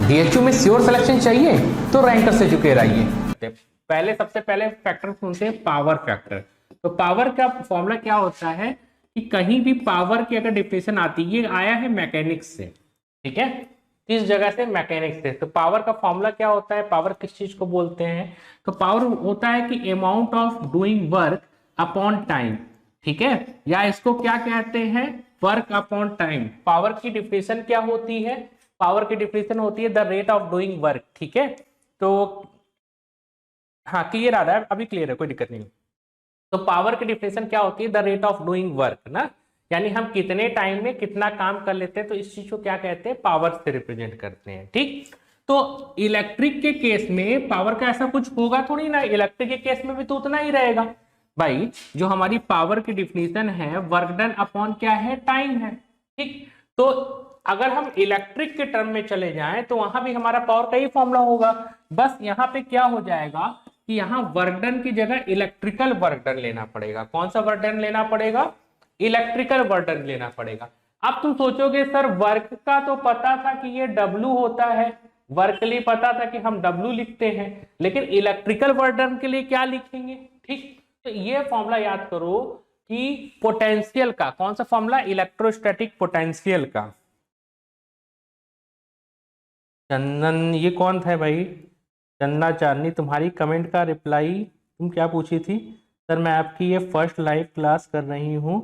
BHU में sure selection चाहिए तो रैंकर्स एजुकेयर आइए। पहले सबसे पहले फैक्टर सुनते हैं पावर फैक्टर। तो पावर का फॉर्मूला क्या होता है कि कहीं भी पावर की अगर डिफिनेशन आती है, ये आया है मैकेनिक्स से, ठीक है, इस जगह से मैकेनिक्स से। तो पावर का फॉर्मूला क्या होता है, पावर किस चीज को बोलते हैं, तो पावर होता है कि amount of doing work upon time, ठीक है, या इसको क्या कहते हैं, वर्क अपॉन टाइम। पावर की डिफिनेशन क्या होती है, पावर की डिफिनेशन होती है the rate of doing work, ठीक है। तो हाँ क्लियर आ रहा है, अभी क्लियर है, कोई दिक्कत नहीं। तो पावर की डिफिनेशन क्या होती है, the rate of doing work ना, यानी हम कितने टाइम में कितना काम कर लेते हैं, तो इस चीज को क्या कहते हैं, पावर से रिप्रेजेंट करते हैं, ठीक। तो इलेक्ट्रिक के केस में पावर का ऐसा कुछ होगा थोड़ी ना, इलेक्ट्रिक के केस में भी तो उतना ही रहेगा भाई। जो हमारी पावर की डिफिनेशन है वर्क डन अपॉन क्या है, टाइम है, ठीक। तो अगर हम इलेक्ट्रिक के टर्म में चले जाएं तो वहां भी हमारा पावर का ही फॉर्मूला होगा, बस यहाँ पे क्या हो जाएगा कि यहाँ वर्क डन की जगह इलेक्ट्रिकल वर्क डन लेना पड़ेगा। कौन सा वर्क डन लेना पड़ेगा, इलेक्ट्रिकल वर्क डन लेना पड़ेगा। अब तुम सोचोगे सर वर्क का तो पता था कि ये W होता है, वर्क के लिए पता था कि हम W लिखते हैं, लेकिन इलेक्ट्रिकल वर्क डन के लिए क्या लिखेंगे, ठीक। तो ये फॉर्मूला याद करो कि पोटेंशियल का, कौन सा फॉर्मूला, इलेक्ट्रोस्टैटिक पोटेंशियल का। चंदन ये कौन था भाई, चंदा चांदनी, तुम्हारी कमेंट का रिप्लाई तुम क्या पूछी थी, सर मैं आपकी ये फर्स्ट लाइव क्लास कर रही हूँ,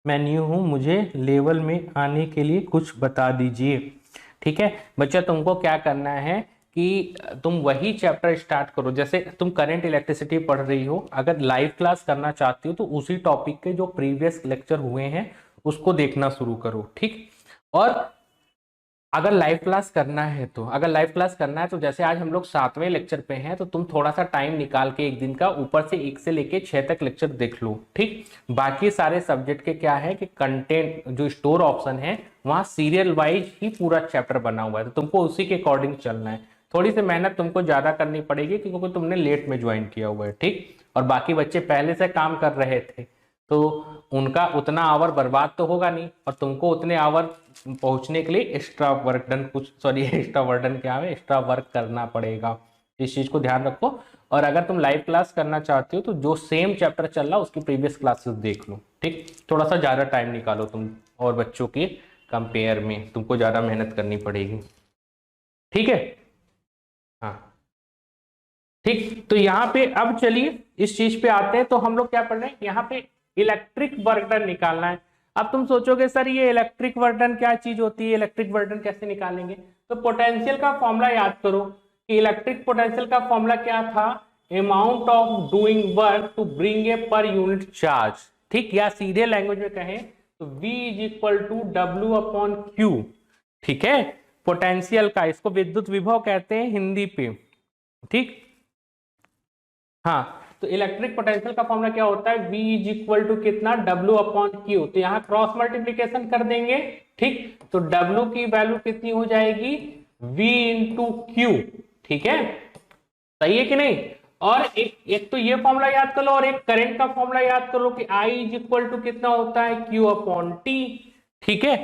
मैं न्यू हूँ, मुझे लेवल में आने के लिए कुछ बता दीजिए। ठीक है बच्चा, तुमको क्या करना है कि तुम वही चैप्टर स्टार्ट करो, जैसे तुम करंट इलेक्ट्रिसिटी पढ़ रही हो, अगर लाइव क्लास करना चाहती हो तो उसी टॉपिक के जो प्रीवियस लेक्चर हुए हैं उसको देखना शुरू करो, ठीक। और अगर लाइव क्लास करना है तो, अगर लाइव क्लास करना है तो जैसे आज हम लोग 7वें लेक्चर पे हैं, तो तुम थोड़ा सा टाइम निकाल के एक दिन का ऊपर से 1 से लेके 6 तक लेक्चर देख लो, ठीक। बाकी सारे सब्जेक्ट के क्या है कि कंटेंट जो स्टोर ऑप्शन है वहां सीरियल वाइज ही पूरा चैप्टर बना हुआ है, तो तुमको उसी के अकॉर्डिंग चलना है। थोड़ी सी मेहनत तुमको ज्यादा करनी पड़ेगी क्योंकि तुमने लेट में ज्वाइन किया हुआ है, ठीक। और बाकी बच्चे पहले से काम कर रहे थे तो उनका उतना आवर बर्बाद तो होगा नहीं, और तुमको उतने आवर पहुंचने के लिए एक्स्ट्रा वर्क डन, कुछ सॉरी एक्स्ट्रा वर्डन क्या है, एक्स्ट्रा वर्क करना पड़ेगा, इस चीज को ध्यान रखो। और अगर तुम लाइव क्लास करना चाहते हो तो जो सेम चैप्टर चल रहा है उसकी प्रीवियस क्लासेस देख लो, ठीक। थोड़ा सा ज्यादा टाइम निकालो तुम और बच्चों के कंपेयर में, तुमको ज्यादा मेहनत करनी पड़ेगी, ठीक है। हाँ ठीक, तो यहाँ पे अब चलिए इस चीज पे आते हैं। तो हम लोग क्या पढ़ रहे हैं, यहाँ पे इलेक्ट्रिक वर्क डन निकालना है। अब तुम सोचोगे सर ये इलेक्ट्रिक वर्क डन क्या चीज होती है, इलेक्ट्रिक वर्क डन कैसे निकालेंगे, तो पोटेंशियल का फॉर्मूला याद करो कि इलेक्ट्रिक पोटेंशियल का फॉर्मूला क्या था, amount of doing work to bring a per unit charge, ठीक, या सीधे लैंग्वेज में कहें तो V is equal to W upon Q, ठीक है। पोटेंशियल का, इसको विद्युत विभव कहते हैं हिंदी पे, ठीक। हाँ तो इलेक्ट्रिक पोटेंशियल का फॉर्मूला क्या होता है, V इज इक्वल टू कितना, W अपॉन Q, तो यहाँ क्रॉस मल्टीप्लीकेशन कर देंगे, ठीक। तो W की वैल्यू कितनी हो जाएगी, V इंटू Q, ठीक है, सही है कि नहीं। और एक तो ये फॉर्मूला याद कर लो, और एक करंट का फॉर्मूला याद कर लो कि I इज इक्वल टू कितना होता है, Q अपॉन T, ठीक है,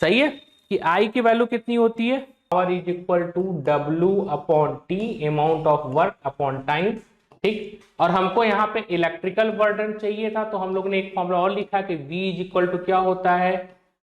सही है कि I की वैल्यू कितनी होती है, power is equal to W upon T, amount of work upon time, ठीक। और हमको यहाँ पे इलेक्ट्रिकल वर्डन चाहिए था, तो हम लोग ने एक फॉर्मूला और लिखा कि V इज इक्वल टू क्या होता है,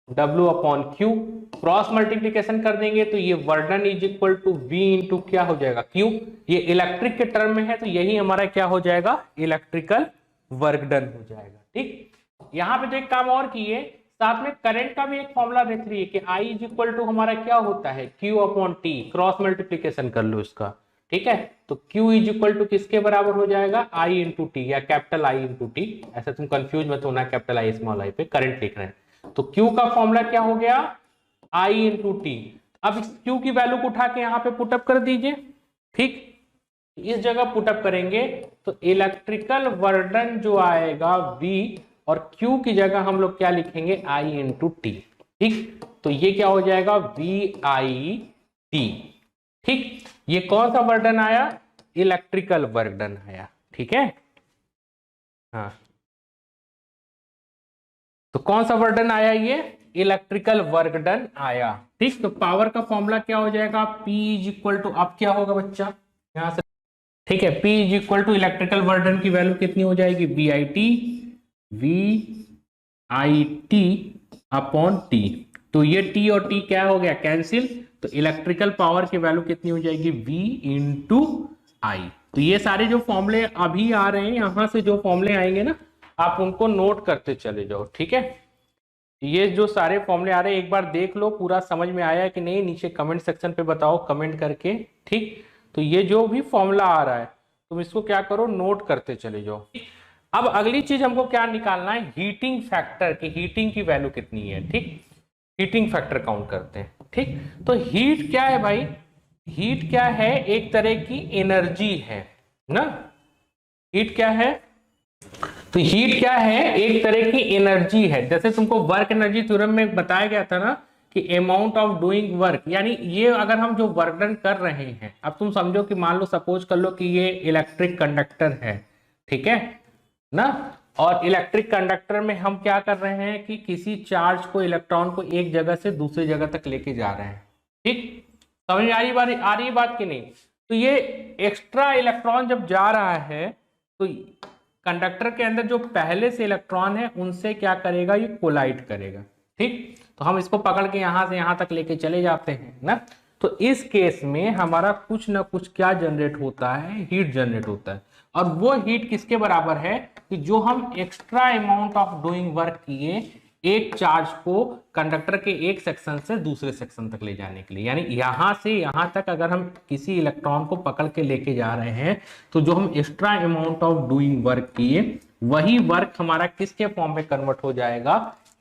W upon Q, cross multiplication कर देंगे तो ये work done is equal to V into क्या हो जाएगा, Q। ये इलेक्ट्रिक के टर्म में है तो यही हमारा क्या हो जाएगा, इलेक्ट्रिकल वर्क डन हो जाएगा, ठीक। यहाँ पे तो एक काम और किए, साथ में करंट का भी एक फॉर्मूला देख रही है कि I इज इक्वल टू हमारा क्या होता है, Q upon T, cross multiplication कर लो इसका, ठीक है। तो Q इज इक्वल टू किसके बराबर हो जाएगा, I इंटू टी, या कैपिटल I इंटू टी, ऐसा तुम कंफ्यूज मत होना, कैपिटल I स्मॉल I पे करंट लिख रहे हैं। तो Q का फॉर्मूला क्या हो गया, I इंटू टी। अब इस Q की वैल्यू को उठा के यहाँ पे पुटअप कर दीजिए, ठीक। इस जगह पुटअप करेंगे तो इलेक्ट्रिकल वर्डन जो आएगा V, और Q की जगह हम लोग क्या लिखेंगे, I इंटू टी, ठीक। तो ये क्या हो जाएगा, VIT, ठीक। ये कौन सा वर्डन आया, इलेक्ट्रिकल वर्डन आया, ठीक है। हाँ तो कौन सा वर्डन आया, ये इलेक्ट्रिकल वर्क डन आया। ठीक, तो पावर का फॉर्मूला क्या हो जाएगा, P इज इक्वल टू, अब क्या होगा बच्चा यहां से, ठीक है, P is equal to electrical work done की वैल्यू कितनी हो जाएगी, V I T upon T. तो ये T और T क्या हो गया, कैंसिल, तो इलेक्ट्रिकल पावर की वैल्यू कितनी हो जाएगी, V इंटू आई। तो ये सारे जो फॉर्मूले अभी आ रहे हैं, यहां से जो फॉर्मूले आएंगे ना, आप उनको नोट करते चले जाओ। ठीक है, ये जो सारे फॉर्मूले आ रहे हैं एक बार देख लो, पूरा समझ में आया कि नहीं, नीचे कमेंट सेक्शन पे बताओ कमेंट करके। ठीक, तो ये जो भी फॉर्मूला आ रहा है तुम इसको क्या करो, नोट करते चले जाओ। अब अगली चीज हमको क्या निकालना है, हीटिंग फैक्टर की, हीटिंग की वैल्यू कितनी है। ठीक, हीटिंग फैक्टर काउंट करते हैं। ठीक, तो हीट क्या है भाई, हीट क्या है, एक तरह की एनर्जी है ना। हीट क्या है, तो हीट क्या है, एक तरह की एनर्जी है। जैसे तुमको वर्क एनर्जी थ्योरम में बताया गया था ना कि अमाउंट ऑफ डूइंग वर्क, यानी ये अगर हम जो वर्क डन कर रहे हैं, अब तुम समझो कि मान लो, सपोज कर लो कि ये इलेक्ट्रिक कंडक्टर है, ठीक है ना, और इलेक्ट्रिक कंडक्टर में हम क्या कर रहे हैं कि किसी चार्ज को, इलेक्ट्रॉन को एक जगह से दूसरी जगह तक लेके जा रहे हैं। ठीक, समझ में आ रही बात की नहीं। तो ये एक्स्ट्रा इलेक्ट्रॉन जब जा रहा है तो कंडक्टर के अंदर जो पहले से इलेक्ट्रॉन है उनसे क्या करेगा, ये कोलाइड करेगा। ठीक, तो हम इसको पकड़ के यहां से यहां तक लेके चले जाते हैं ना। तो इस केस में हमारा कुछ ना कुछ क्या जनरेट होता है, हीट जनरेट होता है। और वो हीट किसके बराबर है कि जो हम extra amount of doing work किए एक चार्ज को कंडक्टर के एक सेक्शन से दूसरे सेक्शन तक ले जाने के लिए, यानी यहां से यहां तक अगर हम किसी इलेक्ट्रॉन को पकड़ के लेके जा रहे हैं तो जो हम extra amount of doing work किए वही वर्क हमारा किसके फॉर्म में कन्वर्ट हो जाएगा,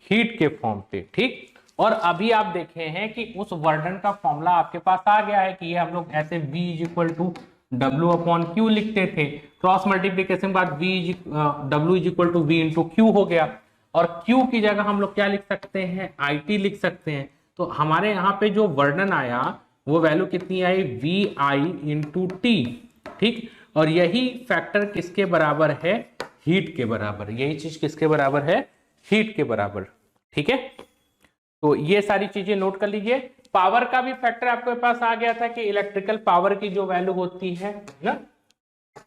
हीट के फॉर्म पे। ठीक, और अभी आप देखे हैं कि उस वर्डन का फॉर्मूला आपके पास आ गया है कि ये हम लोग ऐसे V is equal to W upon Q लिखते थे, क्रॉस मल्टीप्लीकेशन के बाद W is equal to V into Q हो गया, और Q की जगह हम लोग क्या लिख सकते हैं, IT लिख सकते हैं। तो हमारे यहाँ पे जो वर्णन आया वो वैल्यू कितनी आई, VI इंटू टी। ठीक, और यही फैक्टर किसके बराबर है, हीट के बराबर, यही चीज किसके बराबर है, हीट के बराबर। ठीक है, तो ये सारी चीजें नोट कर लीजिए। पावर का भी फैक्टर आपके पास आ गया था कि इलेक्ट्रिकल पावर की जो वैल्यू होती है ना,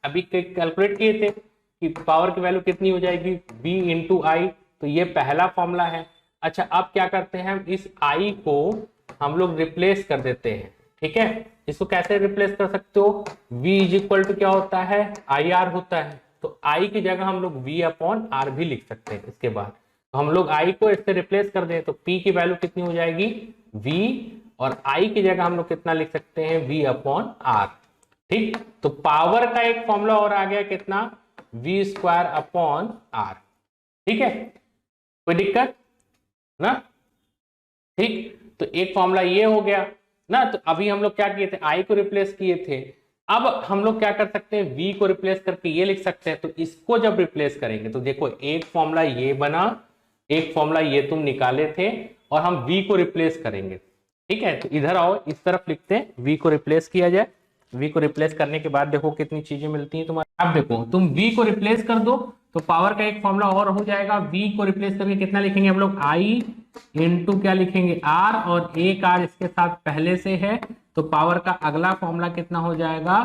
अभी कैलकुलेट किए थे कि पावर की वैल्यू कितनी हो जाएगी, V इंटू आई। तो ये पहला फॉर्मूला है। अच्छा, अब क्या करते हैं, इस I को हम लोग रिप्लेस कर देते हैं। ठीक है, इसको कैसे रिप्लेस कर सकते हो, V इज इक्वल टू क्या होता है, IR होता है। तो I की जगह हम लोग V अपॉन R भी लिख सकते हैं। इसके बाद तो हम लोग I को इससे रिप्लेस कर दें तो P की वैल्यू कितनी हो जाएगी, V, और I की जगह हम लोग कितना लिख सकते हैं, V अपॉन R। ठीक, तो पावर का एक फॉर्मूला और आ गया कितना, V स्क्वायर अपॉन R। ठीक है, कोई दिक्कत ना। ठीक, तो एक फॉर्मूला ये हो गया ना। तो अभी हम लोग क्या किए थे, I को रिप्लेस किए थे। अब हम लोग क्या कर सकते हैं, V को रिप्लेस करके ये लिख सकते हैं। तो इसको जब रिप्लेस करेंगे तो देखो एक फॉर्मूला ये बना, एक फॉर्मूला ये तुम निकाले थे, और हम V को रिप्लेस करेंगे। ठीक है, तो इधर आओ, इस तरफ लिखते हैं, V को रिप्लेस किया जाए। V को रिप्लेस करने के बाद देखो कितनी चीजें मिलती हैं तुम्हारे। अब देखो तुम V को रिप्लेस कर दो तो पावर का एक फॉर्मूला और हो जाएगा। V को रिप्लेस करके कितना लिखेंगे हम लोग, I इंटू क्या लिखेंगे, R, और एक R इसके साथ पहले से है, तो पावर का अगला फॉर्मूला कितना हो जाएगा,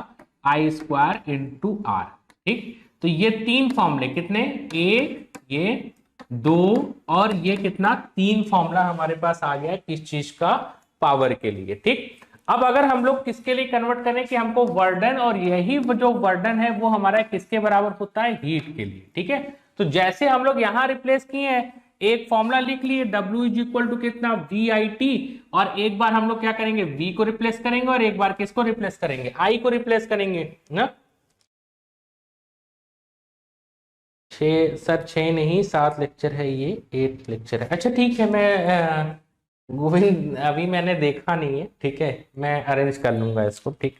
I स्क्वायर इंटू R। ठीक, तो ये तीन फॉर्मूले कितने, एक, ये दो, और ये कितना, तीन फॉर्मूला हमारे पास आ गया किस चीज का, पावर के लिए। ठीक, अब अगर हम लोग किसके लिए कन्वर्ट करें कि हमको वर्डन, और यही जो वर्डन है वो हमारा किसके बराबर होता है, हीट के लिए। ठीक है, तो जैसे हम लोग यहां रिप्लेस किए हैं, एक फॉर्मूला लिख लिए, W इज इक्वल टू कितना, VIT, और एक बार हम लोग क्या करेंगे, V को रिप्लेस करेंगे, और एक बार किसको रिप्लेस करेंगे, I को रिप्लेस करेंगे ना। 6 नहीं 7 लेक्चर है, ये 8 लेक्चर है। अच्छा ठीक है, मैं गोविंद अभी मैंने देखा नहीं है, ठीक है, मैं अरेंज कर लूंगा इसको। ठीक,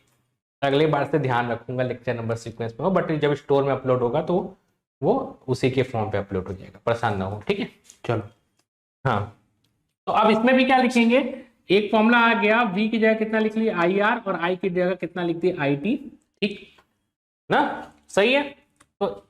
अगली बार से ध्यान रखूंगा लेक्चर नंबर सीक्वेंस में हो, बट जब स्टोर में अपलोड होगा तो वो उसी के फॉर्म पे अपलोड हो जाएगा, परेशान ना हो। ठीक है, चलो। हाँ, तो अब इसमें भी क्या लिखेंगे, एक फॉर्मूला आ गया, V की जगह कितना लिख लिया, IR, और I की जगह कितना लिख दिया, IT। ठीक ना, सही है। तो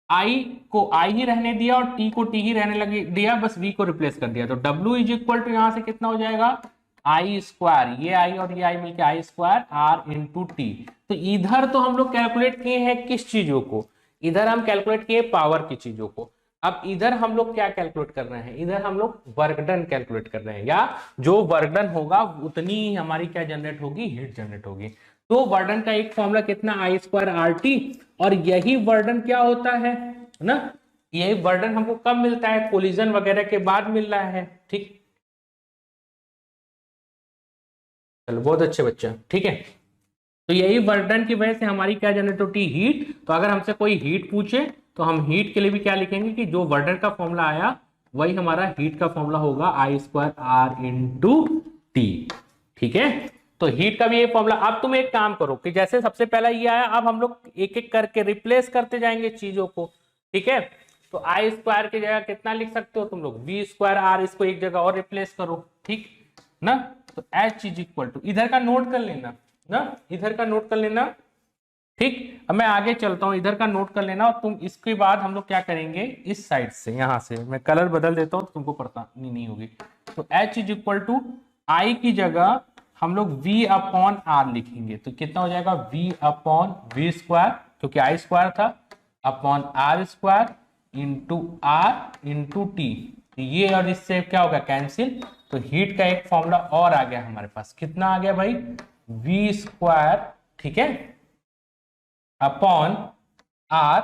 आई को आई ही रहने दिया और टी को टी ही रहने लगे दिया, बस वी को रिप्लेस कर दिया। तो W इज इक्वल टू यहां से कितना हो जाएगा, आई स्क्वायर, ये आई और ये आई मिलके आई स्क्वायर आर इंटू टी। तो इधर तो हम लोग कैलकुलेट किए हैं किस चीजों को, इधर हम कैलकुलेट किए पावर की चीजों को। अब इधर हम लोग क्या कैलकुलेट कर रहे हैं, इधर हम लोग वर्क डन कैलकुलेट कर रहे हैं, या जो वर्क डन होगा उतनी ही हमारी क्या जनरेट होगी, हीट जनरेट होगी। तो वर्डन का एक फॉर्मूला कितना, आई स्क्वायर आर टी, और यही वर्डन क्या होता है ना, यही वर्डन हमको कब मिलता है, कोलिजन वगैरह के बाद मिल रहा है। ठीक, चलो बहुत अच्छे बच्चे, ठीक है। तो यही वर्डन की वजह से हमारी क्या जनरेट होती है, हीट। तो अगर हमसे कोई हीट पूछे तो हम हीट के लिए भी क्या लिखेंगे कि जो वर्डन का फॉर्मूला आया वही हमारा हीट का फॉर्मूला होगा, आई स्क्वायर आर इंटू टी। ठीक है, तो हीट का भी ये फॉर्मूला। अब तुम एक काम करो कि जैसे सबसे पहला ये आया, अब हम लोग एक एक करके रिप्लेस करते जाएंगे चीजों को। ठीक है, तो आई स्क्वायर की जगह कितना लिख सकते हो तुम लोग, वी स्क्वायर आर, इसको एक जगह और रिप्लेस करो। ठीक ना, तो एच इज इक्वल टू, इधर का नोट कर लेना ना, इधर का नोट कर लेना। ठीक, अब मैं आगे चलता हूं, इधर का नोट कर लेना, और तुम इसके बाद हम लोग क्या करेंगे, इस साइड से यहां से मैं कलर बदल देता हूं तो तुमको परेशानी नहीं होगी। तो एच इज इक्वल टू आई की जगह हम लोग v अपॉन आर लिखेंगे, तो कितना हो जाएगा, v अपॉन वी स्क्वायर, क्योंकि आई स्क्वायर था, upon R square into R into T. ये और इससे क्या होगा, कैंसिल। तो हीट का एक फॉर्मूला और आ गया हमारे पास, कितना आ गया भाई, वी स्क्वायर, ठीक है, अपॉन आर,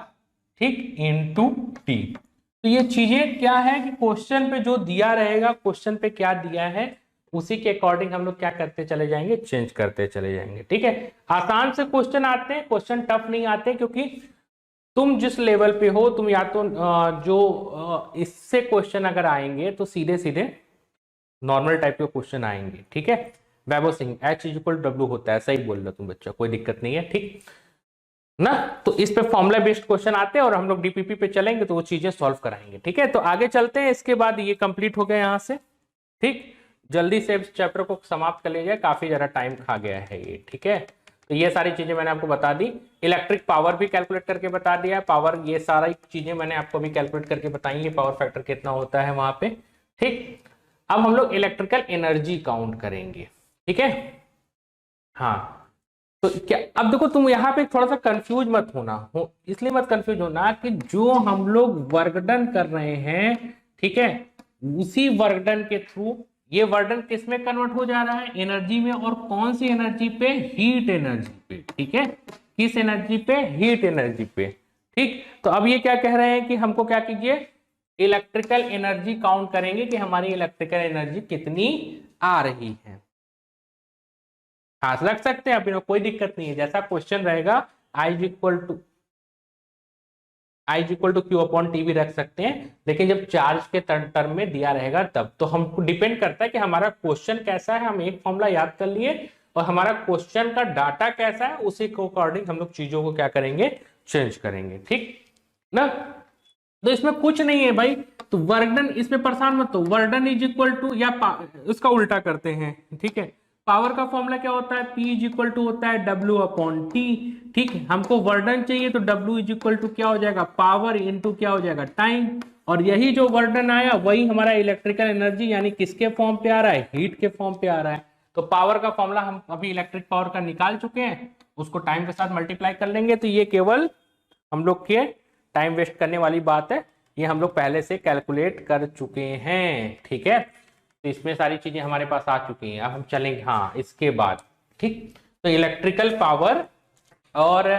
ठीक, इंटू टी। तो ये चीजें क्या है कि क्वेश्चन पे जो दिया रहेगा, क्वेश्चन पे क्या दिया है उसी के अकॉर्डिंग हम लोग क्या करते चले जाएंगे, चेंज करते चले जाएंगे। ठीक है, आसान से क्वेश्चन आते हैं, क्वेश्चन टफ नहीं आते, क्योंकि तुम जिस लेवल पे हो, तुम या तो जो इससे क्वेश्चन अगर आएंगे तो सीधे सीधे नॉर्मल टाइप के क्वेश्चन आएंगे। ठीक है, Vaibhav Singh, H is equal W होता है, सही बोल रहे हो तुम बच्चा, कोई दिक्कत नहीं है। ठीक ना, तो इस पे फॉर्मुला बेस्ड क्वेश्चन आते हैं और हम लोग डीपीपी पे चलेंगे तो वो चीजें सॉल्व कराएंगे। ठीक है, तो आगे चलते हैं, इसके बाद ये कंप्लीट हो गया यहाँ से। ठीक, जल्दी से इस चैप्टर को समाप्त कर लीजिए, काफी ज्यादा टाइम खा गया है ये। ठीक है, तो ये सारी चीजें मैंने आपको बता दी, इलेक्ट्रिक पावर भी कैलकुलेट करके बता दिया, पावर, ये सारी चीजें मैंने आपको भी कैलकुलेट करके बताई है, पावर फैक्टर कितना होता है वहां पे। ठीक, अब हम लोग इलेक्ट्रिकल एनर्जी काउंट करेंगे। ठीक है, हाँ, तो क्या, अब देखो तुम यहाँ पे थोड़ा सा कंफ्यूज मत होना हो, इसलिए मत कंफ्यूज होना कि जो हम लोग वर्क डन कर रहे हैं, ठीक है, उसी वर्क डन के थ्रू ये वर्क डन किस में कन्वर्ट हो जा रहा है, एनर्जी में, और कौन सी एनर्जी पे, हीट एनर्जी पे। ठीक है, किस एनर्जी पे, हीट एनर्जी पे। ठीक, तो अब ये क्या कह रहे हैं कि हमको क्या कीजिए, इलेक्ट्रिकल एनर्जी काउंट करेंगे कि हमारी इलेक्ट्रिकल एनर्जी कितनी आ रही है। हाँ, रख सकते हैं, अभी कोई दिक्कत नहीं है, जैसा क्वेश्चन रहेगा, I equal to Q upon T भी रख सकते हैं, लेकिन जब चार्ज के टर्म में दिया रहेगा तब। तो हमको डिपेंड करता है कि हमारा क्वेश्चन कैसा है, हम एक फॉर्मूला याद कर लिए, और हमारा क्वेश्चन का डाटा कैसा है, उसी के अकॉर्डिंग हम लोग चीजों को क्या करेंगे, चेंज करेंगे। ठीक ना, तो इसमें कुछ नहीं है भाई, तो वर्क डन, इसमें परेशान मत हो, work done is equal to, या उसका उल्टा करते हैं। ठीक है, पावर का फॉर्मूला क्या होता है, P इज इक्वल टू होता है W अपॉन टी। ठीक है, हमको वर्डन चाहिए तो W इज इक्वल टू क्या हो जाएगा, पावर इंटू क्या हो जाएगा, टाइम। और यही जो वर्डन आया वही हमारा इलेक्ट्रिकल एनर्जी, यानी किसके फॉर्म पे आ रहा है, हीट के फॉर्म पे आ रहा है। तो पावर का फॉर्मूला हम अभी इलेक्ट्रिक पावर का निकाल चुके हैं, उसको टाइम के साथ मल्टीप्लाई कर लेंगे, तो ये केवल हम लोग के टाइम वेस्ट करने वाली बात है, ये हम लोग पहले से कैलकुलेट कर चुके हैं। ठीक है, तो इसमें सारी चीजें हमारे पास आ चुकी हैं। अब हम चलेंगे हाँ इसके बाद। ठीक, तो इलेक्ट्रिकल पावर और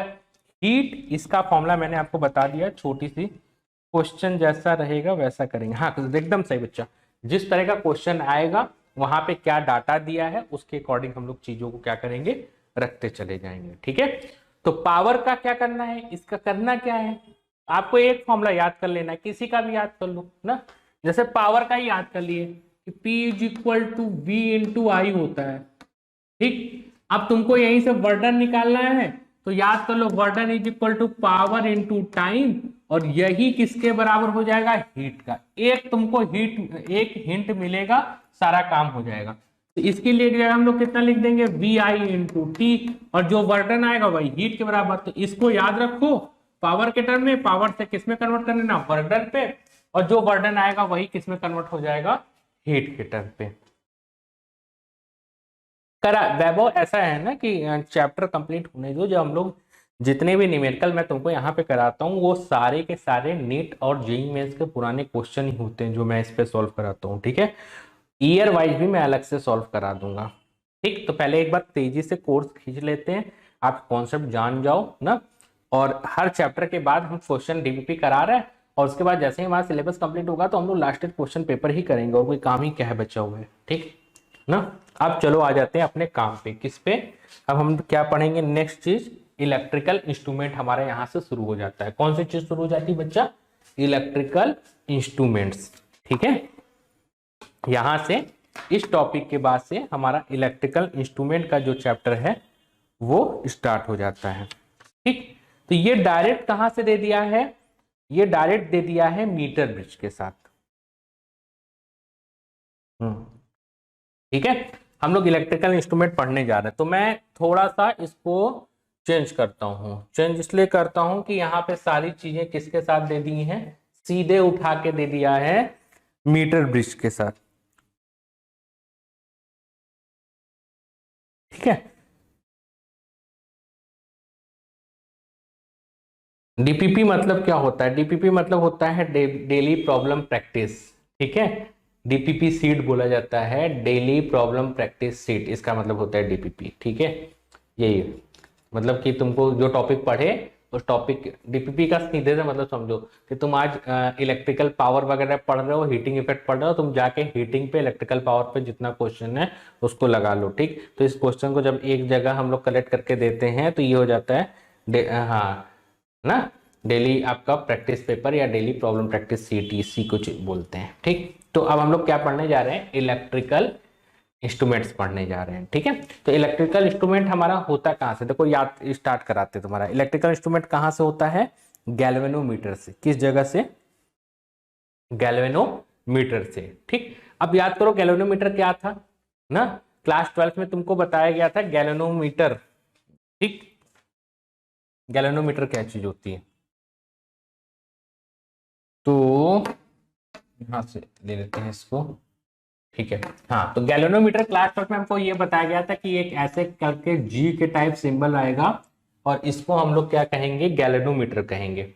हीट, इसका फॉर्मूला मैंने आपको बता दिया, छोटी सी, क्वेश्चन जैसा रहेगा वैसा करेंगे। हाँ, एकदम सही बच्चा, जिस तरह का क्वेश्चन आएगा वहां पे क्या डाटा दिया है उसके अकॉर्डिंग हम लोग चीजों को क्या करेंगे, रखते चले जाएंगे। ठीक है, तो पावर का क्या करना है, इसका करना क्या है, आपको एक फॉर्मूला याद कर लेना है, किसी का भी याद कर लो ना, जैसे पावर का ही याद कर लिए कि P is equal to V into I होता है। ठीक, अब तुमको यहीं से वर्डन निकालना है, तो याद कर लो, work done is equal to power into time, और यही किसके बराबर हो जाएगा, हीट का। एक तुमको एक हिंट मिलेगा, सारा काम हो जाएगा। तो इसके लिए हम लोग कितना लिख देंगे, वी आई इंटू टी, और जो वर्डन आएगा वही हीट के बराबर। तो इसको याद रखो पावर के टर्म में पावर से किस में कन्वर्ट कर लेना, वर्डन पे, और जो वर्डन आएगा वही किस में कन्वर्ट हो जाएगा, हीट के टर्म पे। करा वैभव, ऐसा है ना कि चैप्टर कंप्लीट होने दो, जो हम लोग जितने भी न्यूमेरिकल मैं तुमको यहाँ पे कराता हूँ वो सारे के सारे नीट और जेईई मेंस के पुराने क्वेश्चन ही होते हैं जो मैं इस पे सॉल्व कराता हूँ, ठीक है। ईयर वाइज भी मैं अलग से सॉल्व करा दूंगा, ठीक। तो पहले एक बार तेजी से कोर्स खींच लेते हैं, आप कॉन्सेप्ट जान जाओ ना, और हर चैप्टर के बाद हम क्वेश्चन डीबीपी करा रहे हैं, और उसके बाद जैसे ही हमारा सिलेबस कंप्लीट होगा तो हम लोग लास्ट क्वेश्चन पेपर ही करेंगे, और कोई काम ही क्या है बचा हुआ है, ठीक ना। अब चलो आ जाते हैं अपने काम पे, किस पे, अब हम क्या पढ़ेंगे नेक्स्ट चीज, इलेक्ट्रिकल इंस्ट्रूमेंट हमारे यहाँ से शुरू हो जाता है। कौन सी चीज शुरू हो जाती है बच्चा, इलेक्ट्रिकल इंस्ट्रूमेंट्स, ठीक है। यहां से इस टॉपिक के बाद से हमारा इलेक्ट्रिकल इंस्ट्रूमेंट का जो चैप्टर है वो स्टार्ट हो जाता है, ठीक। तो ये डायरेक्ट कहां से दे दिया है, ये डायरेक्ट दे दिया है मीटर ब्रिज के साथ, ठीक है। हम लोग इलेक्ट्रिकल इंस्ट्रूमेंट पढ़ने जा रहे हैं, तो मैं थोड़ा सा इसको चेंज करता हूं। चेंज इसलिए करता हूं कि यहाँ पे सारी चीजें किसके साथ दे दी हैं, सीधे उठा के दे दिया है मीटर ब्रिज के साथ, ठीक है। डीपीपी मतलब क्या होता है, डीपीपी मतलब होता है डेली प्रॉब्लम प्रैक्टिस, ठीक है। डीपीपी सीट बोला जाता है, डेली प्रॉब्लम प्रैक्टिस सीट, इसका मतलब होता है डीपीपी, ठीक है। यही मतलब कि तुमको जो टॉपिक पढ़े उस टॉपिक, डीपीपी का सीधे से मतलब समझो कि तुम आज इलेक्ट्रिकल पावर वगैरह पढ़ रहे हो, हीटिंग इफेक्ट पढ़ रहे हो, तुम जाके हीटिंग पे, इलेक्ट्रिकल पावर पे जितना क्वेश्चन है उसको लगा लो, ठीक। तो इस क्वेश्चन को जब एक जगह हम लोग कलेक्ट करके देते हैं तो ये हो जाता है हाँ ना, डेली आपका प्रैक्टिस पेपर या डेली प्रॉब्लम प्रैक्टिस सीटीसी कुछ बोलते हैं, ठीक। तो अब हम लोग क्या पढ़ने जा रहे हैं, इलेक्ट्रिकल इंस्ट्रूमेंट्स पढ़ने जा रहे हैं, ठीक है। तो इलेक्ट्रिकल इंस्ट्रूमेंट हमारा होता कहां से, देखो याद स्टार्ट कराते तुम्हारा, इलेक्ट्रिकल इंस्ट्रूमेंट कहां से होता है, गैल्वेनोमीटर से। किस जगह से, गैल्वेनोमीटर से, ठीक। अब याद करो गैल्वेनोमीटर क्या था ना, क्लास 12 में तुमको बताया गया था गैल्वेनोमीटर, ठीक। गैल्वेनोमीटर क्या चीज होती है, तो यहां से ले लेते हैं इसको, ठीक है। हाँ, तो गैल्वेनोमीटर क्लास 12 में हमको ये बताया गया था कि एक ऐसे करके जी के टाइप सिंबल आएगा और इसको हम लोग क्या कहेंगे, गैल्वेनोमीटर कहेंगे।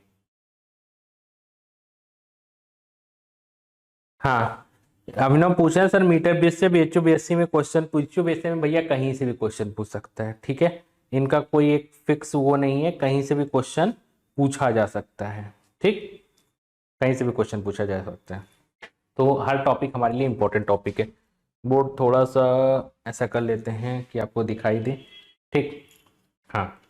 हाँ, अभिनव पूछा है सर मीटर बेस से बीएचयू बीएससी में क्वेश्चन, बीएचयू बीएससी में भैया कहीं से भी क्वेश्चन पूछ सकता है, ठीक है। इनका कोई एक फिक्स वो नहीं है, कहीं से भी क्वेश्चन पूछा जा सकता है, ठीक। कहीं से भी क्वेश्चन पूछा जा सकता है, तो हर टॉपिक हमारे लिए इंपॉर्टेंट टॉपिक है। बोर्ड थोड़ा सा ऐसा कर लेते हैं कि आपको दिखाई दे, ठीक। हाँ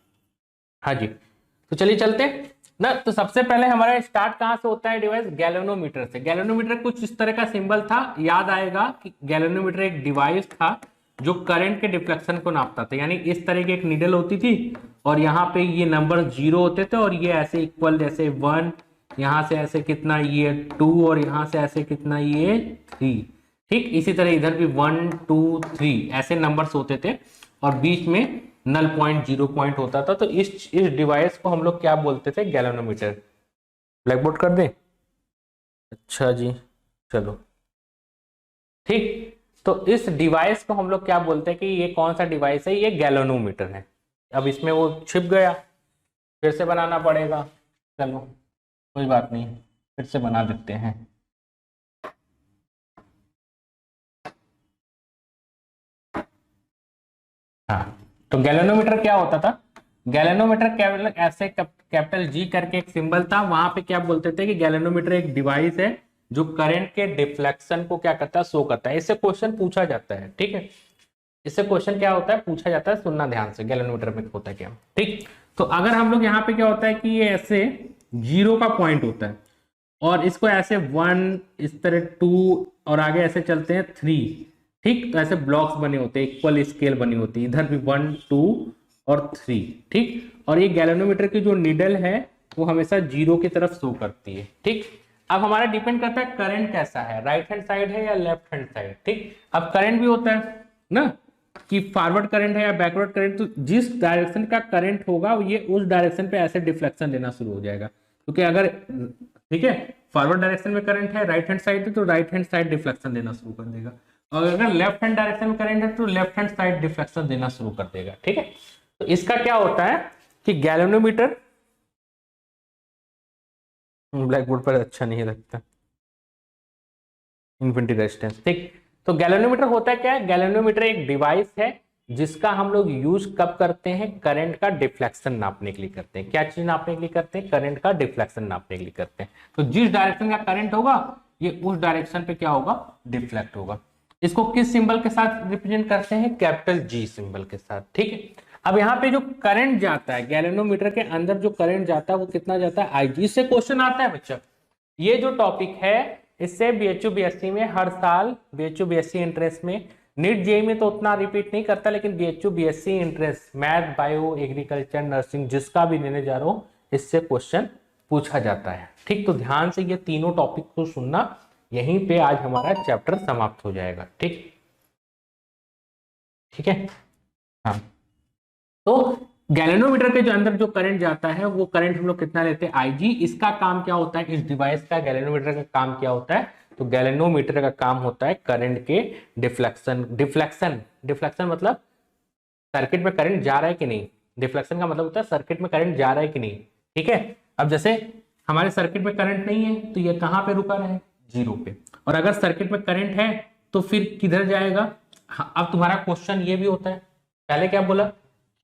हाँ जी, तो चलिए चलते हैं ना। तो सबसे पहले हमारा स्टार्ट कहाँ से होता है डिवाइस, गैल्वेनोमीटर से। गैल्वेनोमीटर कुछ इस तरह का सिंबल था, याद आएगा कि गैल्वेनोमीटर एक डिवाइस था जो करंट के डिफ्लेक्शन को नापता था, यानी इस तरह की एक नीडल होती थी और यहाँ पे ये नंबर 0 होते थे और ये ऐसे इक्वल, जैसे 1, यहाँ से ऐसे कितना ये 2 और यहाँ से ऐसे कितना ये 3, ठीक। इसी तरह इधर भी 1 2 3 ऐसे नंबर्स होते थे और बीच में नल पॉइंट 0 पॉइंट होता था। तो इस डिवाइस को हम लोग क्या बोलते थे, गैल्वेनोमीटर। ब्लैक बोर्ड कर दें, अच्छा जी, चलो ठीक। तो इस डिवाइस को हम लोग क्या बोलते हैं कि ये कौन सा डिवाइस है, ये गैल्वेनोमीटर है। अब इसमें वो छिप गया, फिर से बनाना पड़ेगा, चलो कोई बात नहीं, फिर से बना देते हैं। हाँ, तो गैल्वेनोमीटर क्या होता था, गैल्वेनोमीटर ऐसे कैपिटल जी करके एक सिंबल था, वहां पे क्या बोलते थे कि गैल्वेनोमीटर एक डिवाइस है जो करंट के डिफ्लेक्शन को क्या करता है, शो करता है। इससे क्वेश्चन पूछा जाता है, ठीक है। इससे क्वेश्चन क्या होता है, पूछा जाता है, सुनना ध्यान से, गैल्वेनोमीटर में होता है क्या, ठीक। तो अगर हम लोग यहाँ पे क्या होता है कि ये ऐसे 0 का पॉइंट होता है और इसको ऐसे 1, इस तरह 2 और आगे ऐसे चलते हैं 3, ठीक। तो ऐसे ब्लॉक्स बने होते हैं, इक्वल स्केल बनी होती है, इधर भी 1 2 और 3, ठीक। और ये गैल्वेनोमीटर की जो नीडल है वो हमेशा 0 की तरफ शो करती है, ठीक। अब हमारा डिपेंड करता है करंट कैसा है, राइट हैंड साइड है या लेफ्ट हैंड साइड, ठीक। अब करंट भी होता है ना, कि फॉरवर्ड करंट है या बैकवर्ड करंट, तो जिस डायरेक्शन का करंट होगा ये उस डायरेक्शन पे ऐसे डिफ्लेक्शन देना शुरू हो जाएगा। क्योंकि अगर ठीक है फॉरवर्ड डायरेक्शन में करंट है राइट हैंड साइड तो राइट हैंड साइड डिफ्लेक्शन देना शुरू कर देगा, और अगर लेफ्ट हैंड डायरेक्शन में करंट है तो लेफ्ट हैंड साइड डिफ्लेक्शन देना शुरू कर देगा। ठीक है, तो इसका क्या होता है कि गैल्वेनोमीटर, ब्लैक बोर्ड पर अच्छा नहीं लगता, इन्फिनिटी रेजिस्टेंस। ठीक, तो गैल्वेनोमीटर होता है क्या है, गैल्वेनोमीटर एक डिवाइस है जिसका हम लोग यूज कब करते हैं, करंट का डिफ्लेक्शन नापने के लिए करते हैं। क्या चीज नापने के लिए करते हैं, करंट का डिफ्लेक्शन नापने के लिए करते हैं। तो जिस डायरेक्शन का करंट होगा ये उस डायरेक्शन पे क्या होगा, डिफ्लेक्ट होगा। इसको किस सिंबल के साथ रिप्रेजेंट करते हैं, कैपिटल जी सिंबल के साथ। ठीक है, अब यहाँ पे जो करंट जाता है गैल्वेनोमीटर के अंदर, जो करंट जाता है वो कितना जाता है, IG। इससे क्वेश्चन आता है बच्चा, ये जो टॉपिक है इससे BHU BSc में हर साल, BHU BSc एंट्रेंस में, नीट जेई में तो उतना रिपीट नहीं करता, लेकिन BHU BSc entrance math bio agriculture nursing जिसका भी लेने जा रहा हूं इससे क्वेश्चन पूछा जाता है। ठीक, तो ध्यान से ये तीनों टॉपिक को सुनना, यहीं पे आज हमारा चैप्टर समाप्त हो जाएगा। ठीक, ठीक है। हाँ, तो गैल्वेनोमीटर के जो अंदर जो करंट जाता है वो करंट हम लोग कितना लेते हैं, IG। इसका काम क्या होता है, इस डिवाइस का गैल्वेनोमीटर का काम क्या होता है, तो गैल्वेनोमीटर का काम होता है करंट के डिफ्लेक्शन। डिफ्लेक्शन मतलब सर्किट में करंट जा रहा है कि नहीं, डिफ्लेक्शन का मतलब होता है सर्किट में करंट जा रहा है कि नहीं। ठीक है, अब जैसे हमारे सर्किट में करंट नहीं है तो ये कहां पे रुका है, 0 पे, और अगर सर्किट में करंट है तो फिर किधर जाएगा। हाँ, अब तुम्हारा क्वेश्चन ये भी होता है, पहले क्या बोला,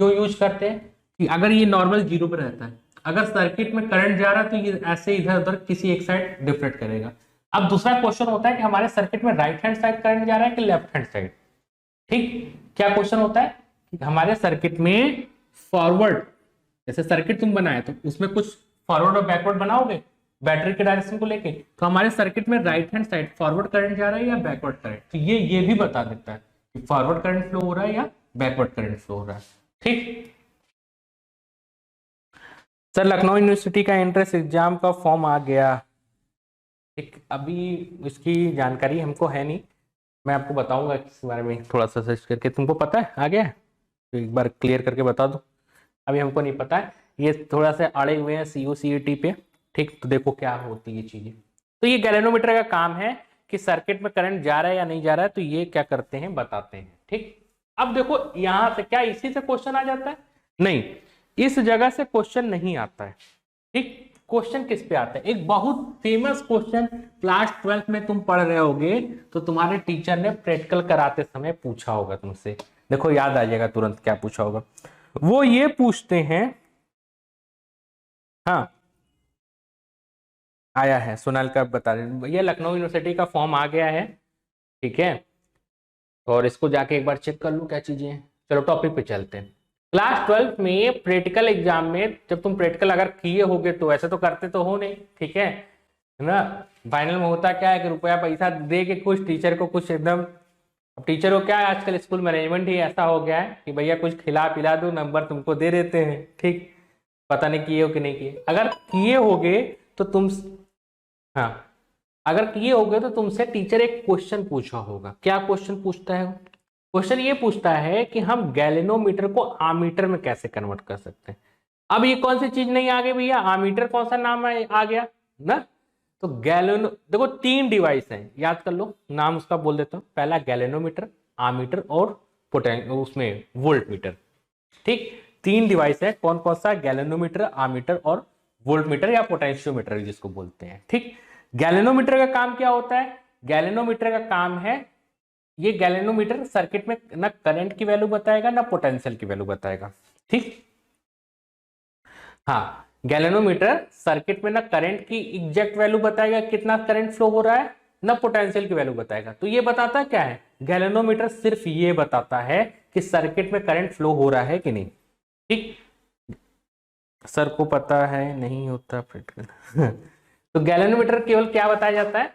क्यों यूज करते हैं कि अगर ये नॉर्मल 0 पे रहता है, अगर सर्किट में करंट जा रहा है तो ये ऐसे इधर उधर किसी एक साइड डिफ्लेक्ट करेगा। अब दूसरा क्वेश्चन होता है कि हमारे सर्किट में राइट हैंड साइड करंट जा रहा है कि लेफ्ट हैंड साइड। ठीक, क्या क्वेश्चन होता है कि हमारे सर्किट में फॉरवर्ड, जैसे सर्किट तुम बनाए तो उसमें कुछ फॉरवर्ड और बैकवर्ड बनाओगे बैटरी के डायरेक्शन को लेके, तो हमारे सर्किट में right hand side forward current जा रहा है या बैकवर्ड करंट, तो ये भी बता देता है कि फॉरवर्ड करंट फ्लो हो रहा है या बैकवर्ड करंट फ्लो हो रहा है। ठीक सर, लखनऊ यूनिवर्सिटी का एंट्रेंस एग्जाम का फॉर्म आ गया। एक अभी इसकी जानकारी हमको है नहीं, मैं आपको बताऊंगा इस बारे में थोड़ा सा सर्च करके। तुमको पता है आ गया है तो एक बार क्लियर करके बता दो, अभी हमको नहीं पता है, ये थोड़ा सा अड़े हुए हैं CU/CET पे। ठीक, तो देखो क्या होती है ये चीजें। तो ये गैल्वेनोमीटर का काम है कि सर्किट में करंट जा रहा है या नहीं जा रहा है, तो ये क्या करते हैं बताते हैं। ठीक, अब देखो यहां से क्या इसी से क्वेश्चन आ जाता है, नहीं, इस जगह से क्वेश्चन नहीं आता है। ठीक, क्वेश्चन किस पे आता है, एक बहुत फेमस क्वेश्चन क्लास 12th में तुम पढ़ रहे होगे तो तुम्हारे टीचर ने प्रैक्टिकल कराते समय पूछा होगा तुमसे, देखो याद आ जाएगा तुरंत क्या पूछा होगा। वो ये पूछते हैं, हाँ आया है, सोनाल का बता रहे, भैया लखनऊ यूनिवर्सिटी का फॉर्म आ गया है। ठीक है, और इसको जाके एक बार चेक कर लो क्या चीजें हैं। चलो टॉपिक पे चलते हैं। क्लास 12 में प्रैक्टिकल एग्जाम में जब तुम प्रैक्टिकल अगर किए होगे तो ऐसे तो करते तो हो नहीं, ठीक है ना, फाइनल में होता क्या है कि रुपया पैसा दे के कुछ टीचर को कुछ एकदम, अब टीचर को क्या है आजकल स्कूल मैनेजमेंट ही ऐसा हो गया है कि भैया कुछ खिला पिला दो नंबर तुमको दे देते हैं। ठीक, पता नहीं किए हो कि नहीं किए, अगर किए होगे तो तुम, हाँ अगर किए होगे तो तुमसे टीचर एक क्वेश्चन पूछा होगा। क्या क्वेश्चन पूछता है, क्वेश्चन ये पूछता है कि हम गैल्वेनोमीटर को आमीटर में कैसे कन्वर्ट कर सकते हैं। अब ये कौन सी चीज नहीं आ गई भैया, आमीटर कौन सा नाम आ गया ना, तो गैल्वेनो, देखो 3 डिवाइस हैं, याद कर लो, नाम उसका बोल देता हूं, पहला गैल्वेनोमीटर, आमीटर और उसमें वोल्ट मीटर। ठीक, 3 डिवाइस है, कौन कौन सा, गैल्वेनोमीटर, आमीटर और वोल्ट मीटर या पोटेंशियोमीटर जिसको बोलते हैं। ठीक, गैल्वेनोमीटर का काम क्या होता है, गैल्वेनोमीटर का काम है, ये गैल्वेनोमीटर सर्किट में ना करंट की वैल्यू बताएगा ना पोटेंशियल की वैल्यू बताएगा। ठीक, हाँ गैल्वेनोमीटर सर्किट में ना करंट की एग्जैक्ट वैल्यू बताएगा कितना करंट फ्लो हो रहा है, ना पोटेंशियल की वैल्यू बताएगा। तो ये बताता क्या है, गैल्वेनोमीटर सिर्फ ये बताता है कि सर्किट में करंट फ्लो हो रहा है कि नहीं। ठीक, सर को पता है नहीं होता प्रैक्टिकल तो गैल्वेनोमीटर केवल क्या बताया जाता है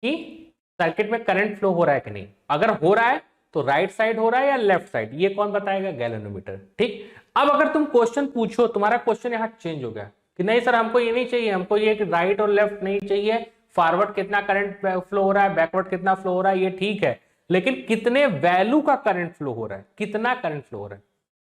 कि सर्किट में करंट फ्लो हो रहा है कि नहीं, अगर हो रहा है तो राइट साइड हो रहा है या लेफ्ट साइड, ये कौन बताएगा, गैल्वेनोमीटर। ठीक, अब अगर तुम क्वेश्चन पूछो, तुम्हारा क्वेश्चन यहाँ चेंज हो गया कि नहीं सर हमको ये नहीं चाहिए, हमको ये राइट और लेफ्ट नहीं चाहिए, फॉरवर्ड कितना करंट फ्लो हो रहा है, बैकवर्ड कितना फ्लो हो रहा है, ये ठीक है, लेकिन कितने वैल्यू का करंट फ्लो हो रहा है, कितना करंट फ्लो हो रहा है।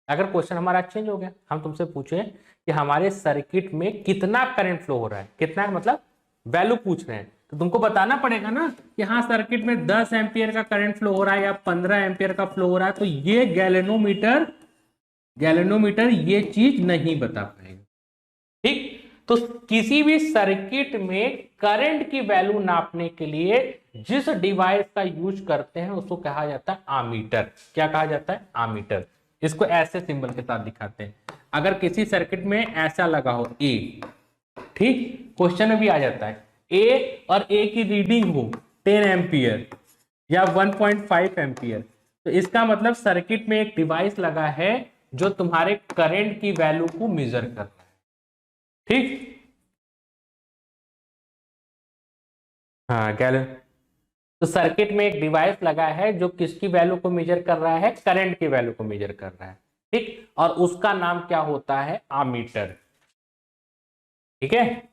अगर क्वेश्चन हमारा चेंज हो गया, हम तुमसे पूछे कि हमारे सर्किट में कितना करंट फ्लो हो रहा है, कितना मतलब वैल्यू पूछ रहे हैं, तो तुमको बताना पड़ेगा ना कि हाँ सर्किट में 10 एम्पियर का करंट फ्लो हो रहा है या 15 एम्पियर का फ्लो हो रहा है, तो ये गैलेनोमीटर ये चीज नहीं बता पाएगा। ठीक, तो किसी भी सर्किट में करंट की वैल्यू नापने के लिए जिस डिवाइस का यूज करते हैं उसको कहा जाता है आमीटर। क्या कहा जाता है? आमीटर। इसको ऐसे सिंबल के साथ दिखाते हैं। अगर किसी सर्किट में ऐसा लगा हो ए, ठीक, क्वेश्चन में भी आ जाता है ए और ए की रीडिंग हो 10 एम्पियर या 1.5 एम्पियर, तो इसका मतलब सर्किट में एक डिवाइस लगा है जो तुम्हारे करंट की वैल्यू को मेजर कर रहा है। ठीक, हाँ गैलन, तो सर्किट में एक डिवाइस लगा है जो किसकी वैल्यू को मेजर कर रहा है? करंट की वैल्यू को मेजर कर रहा है। ठीक, और उसका नाम क्या होता है? आमीटर। ठीक है,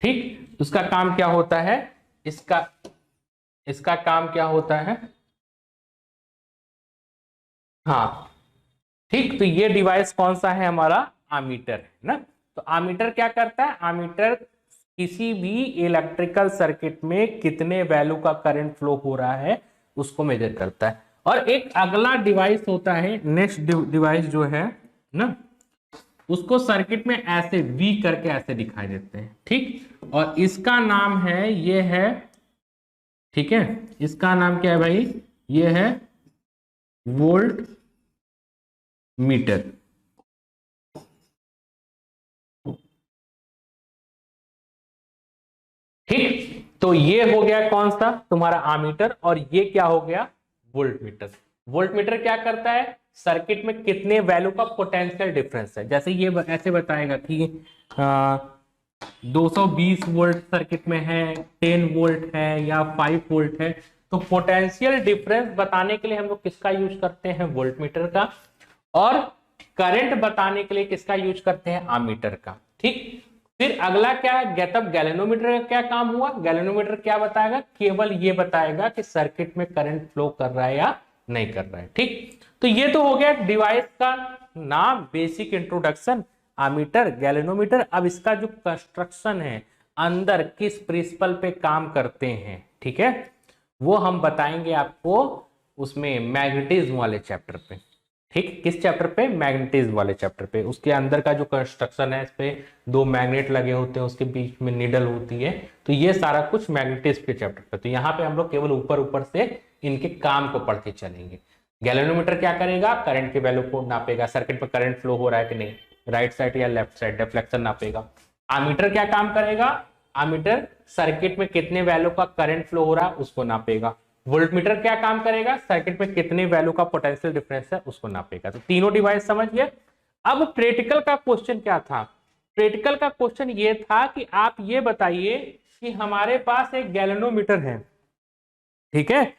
ठीक, उसका काम क्या होता है? इसका इसका काम क्या होता है? हाँ, ठीक, तो ये डिवाइस कौन सा है? हमारा आमीटर है ना। तो आमीटर क्या करता है? आमीटर किसी भी इलेक्ट्रिकल सर्किट में कितने वैल्यू का करंट फ्लो हो रहा है उसको मेजर करता है। और एक अगला डिवाइस होता है, नेक्स्ट डिवाइस जो है ना, उसको सर्किट में ऐसे वी करके ऐसे दिखाई देते हैं। ठीक, और इसका नाम है, ये है, ठीक है, इसका नाम क्या है भाई? ये है वोल्ट मीटर। ठीक, तो ये हो गया कौन सा? तुम्हारा आमीटर। और ये क्या हो गया? Volt meter. वोल्ट मीटर क्या करता है? सर्किट में कितने वैल्यू का पोटेंशियल डिफरेंस है, जैसे ये ऐसे बताएगा कि 220 वोल्ट सर्किट में है, 10 वोल्ट है या 5 वोल्ट है, तो पोटेंशियल डिफरेंस बताने के लिए हम लोग किसका यूज करते हैं? वोल्ट मीटर का। और करंट बताने के लिए किसका यूज करते हैं? आमीटर का। ठीक, फिर अगला क्या है? तब गैलेनोमीटर का क्या काम हुआ? गैलेनोमीटर क्या बताएगा? केवल ये बताएगा कि सर्किट में करंट फ्लो कर रहा है या नहीं कर रहा है। ठीक, तो ये तो हो गया डिवाइस का नाम, बेसिक इंट्रोडक्शन, आमीटर, गैलेनोमीटर। अब इसका जो कंस्ट्रक्शन है, अंदर किस प्रिंसिपल पे काम करते हैं, ठीक है, वो हम बताएंगे आपको उसमें मैग्नेटिज्म वाले चैप्टर पे। ठीक, किस चैप्टर पे? मैग्नेटिज्म वाले चैप्टर पे। उसके अंदर का जो कंस्ट्रक्शन है, इस पे 2 मैग्नेट लगे होते हैं, उसके बीच में निडल होती है, तो ये सारा कुछ मैग्नेटिज्म के चैप्टर पे। तो यहाँ पे हम लोग केवल ऊपर ऊपर से इनके काम को पढ़ के चलेंगे। गैलेनोमीटर क्या करेगा? करंट के वैल्यू को नापेगा, सर्किट में करंट फ्लो हो रहा है कि नहीं, राइट साइड या लेफ्ट साइड, डिफ्लेक्शन नापेगा। आमीटर क्या काम करेगा? आमीटर सर्किट में कितने वैल्यू का करंट फ्लो हो रहा है उसको नापेगा। वोल्टमीटर क्या काम करेगा? सर्किट में कितने वैल्यू का पोटेंशियल डिफरेंस है उसको नापेगा। तो तीनों डिवाइस समझ गए। अब प्रैक्टिकल का क्वेश्चन क्या था? प्रैक्टिकल का क्वेश्चन ये था कि आप ये बताइए कि हमारे पास एक गैलेनोमीटर है, ठीक है,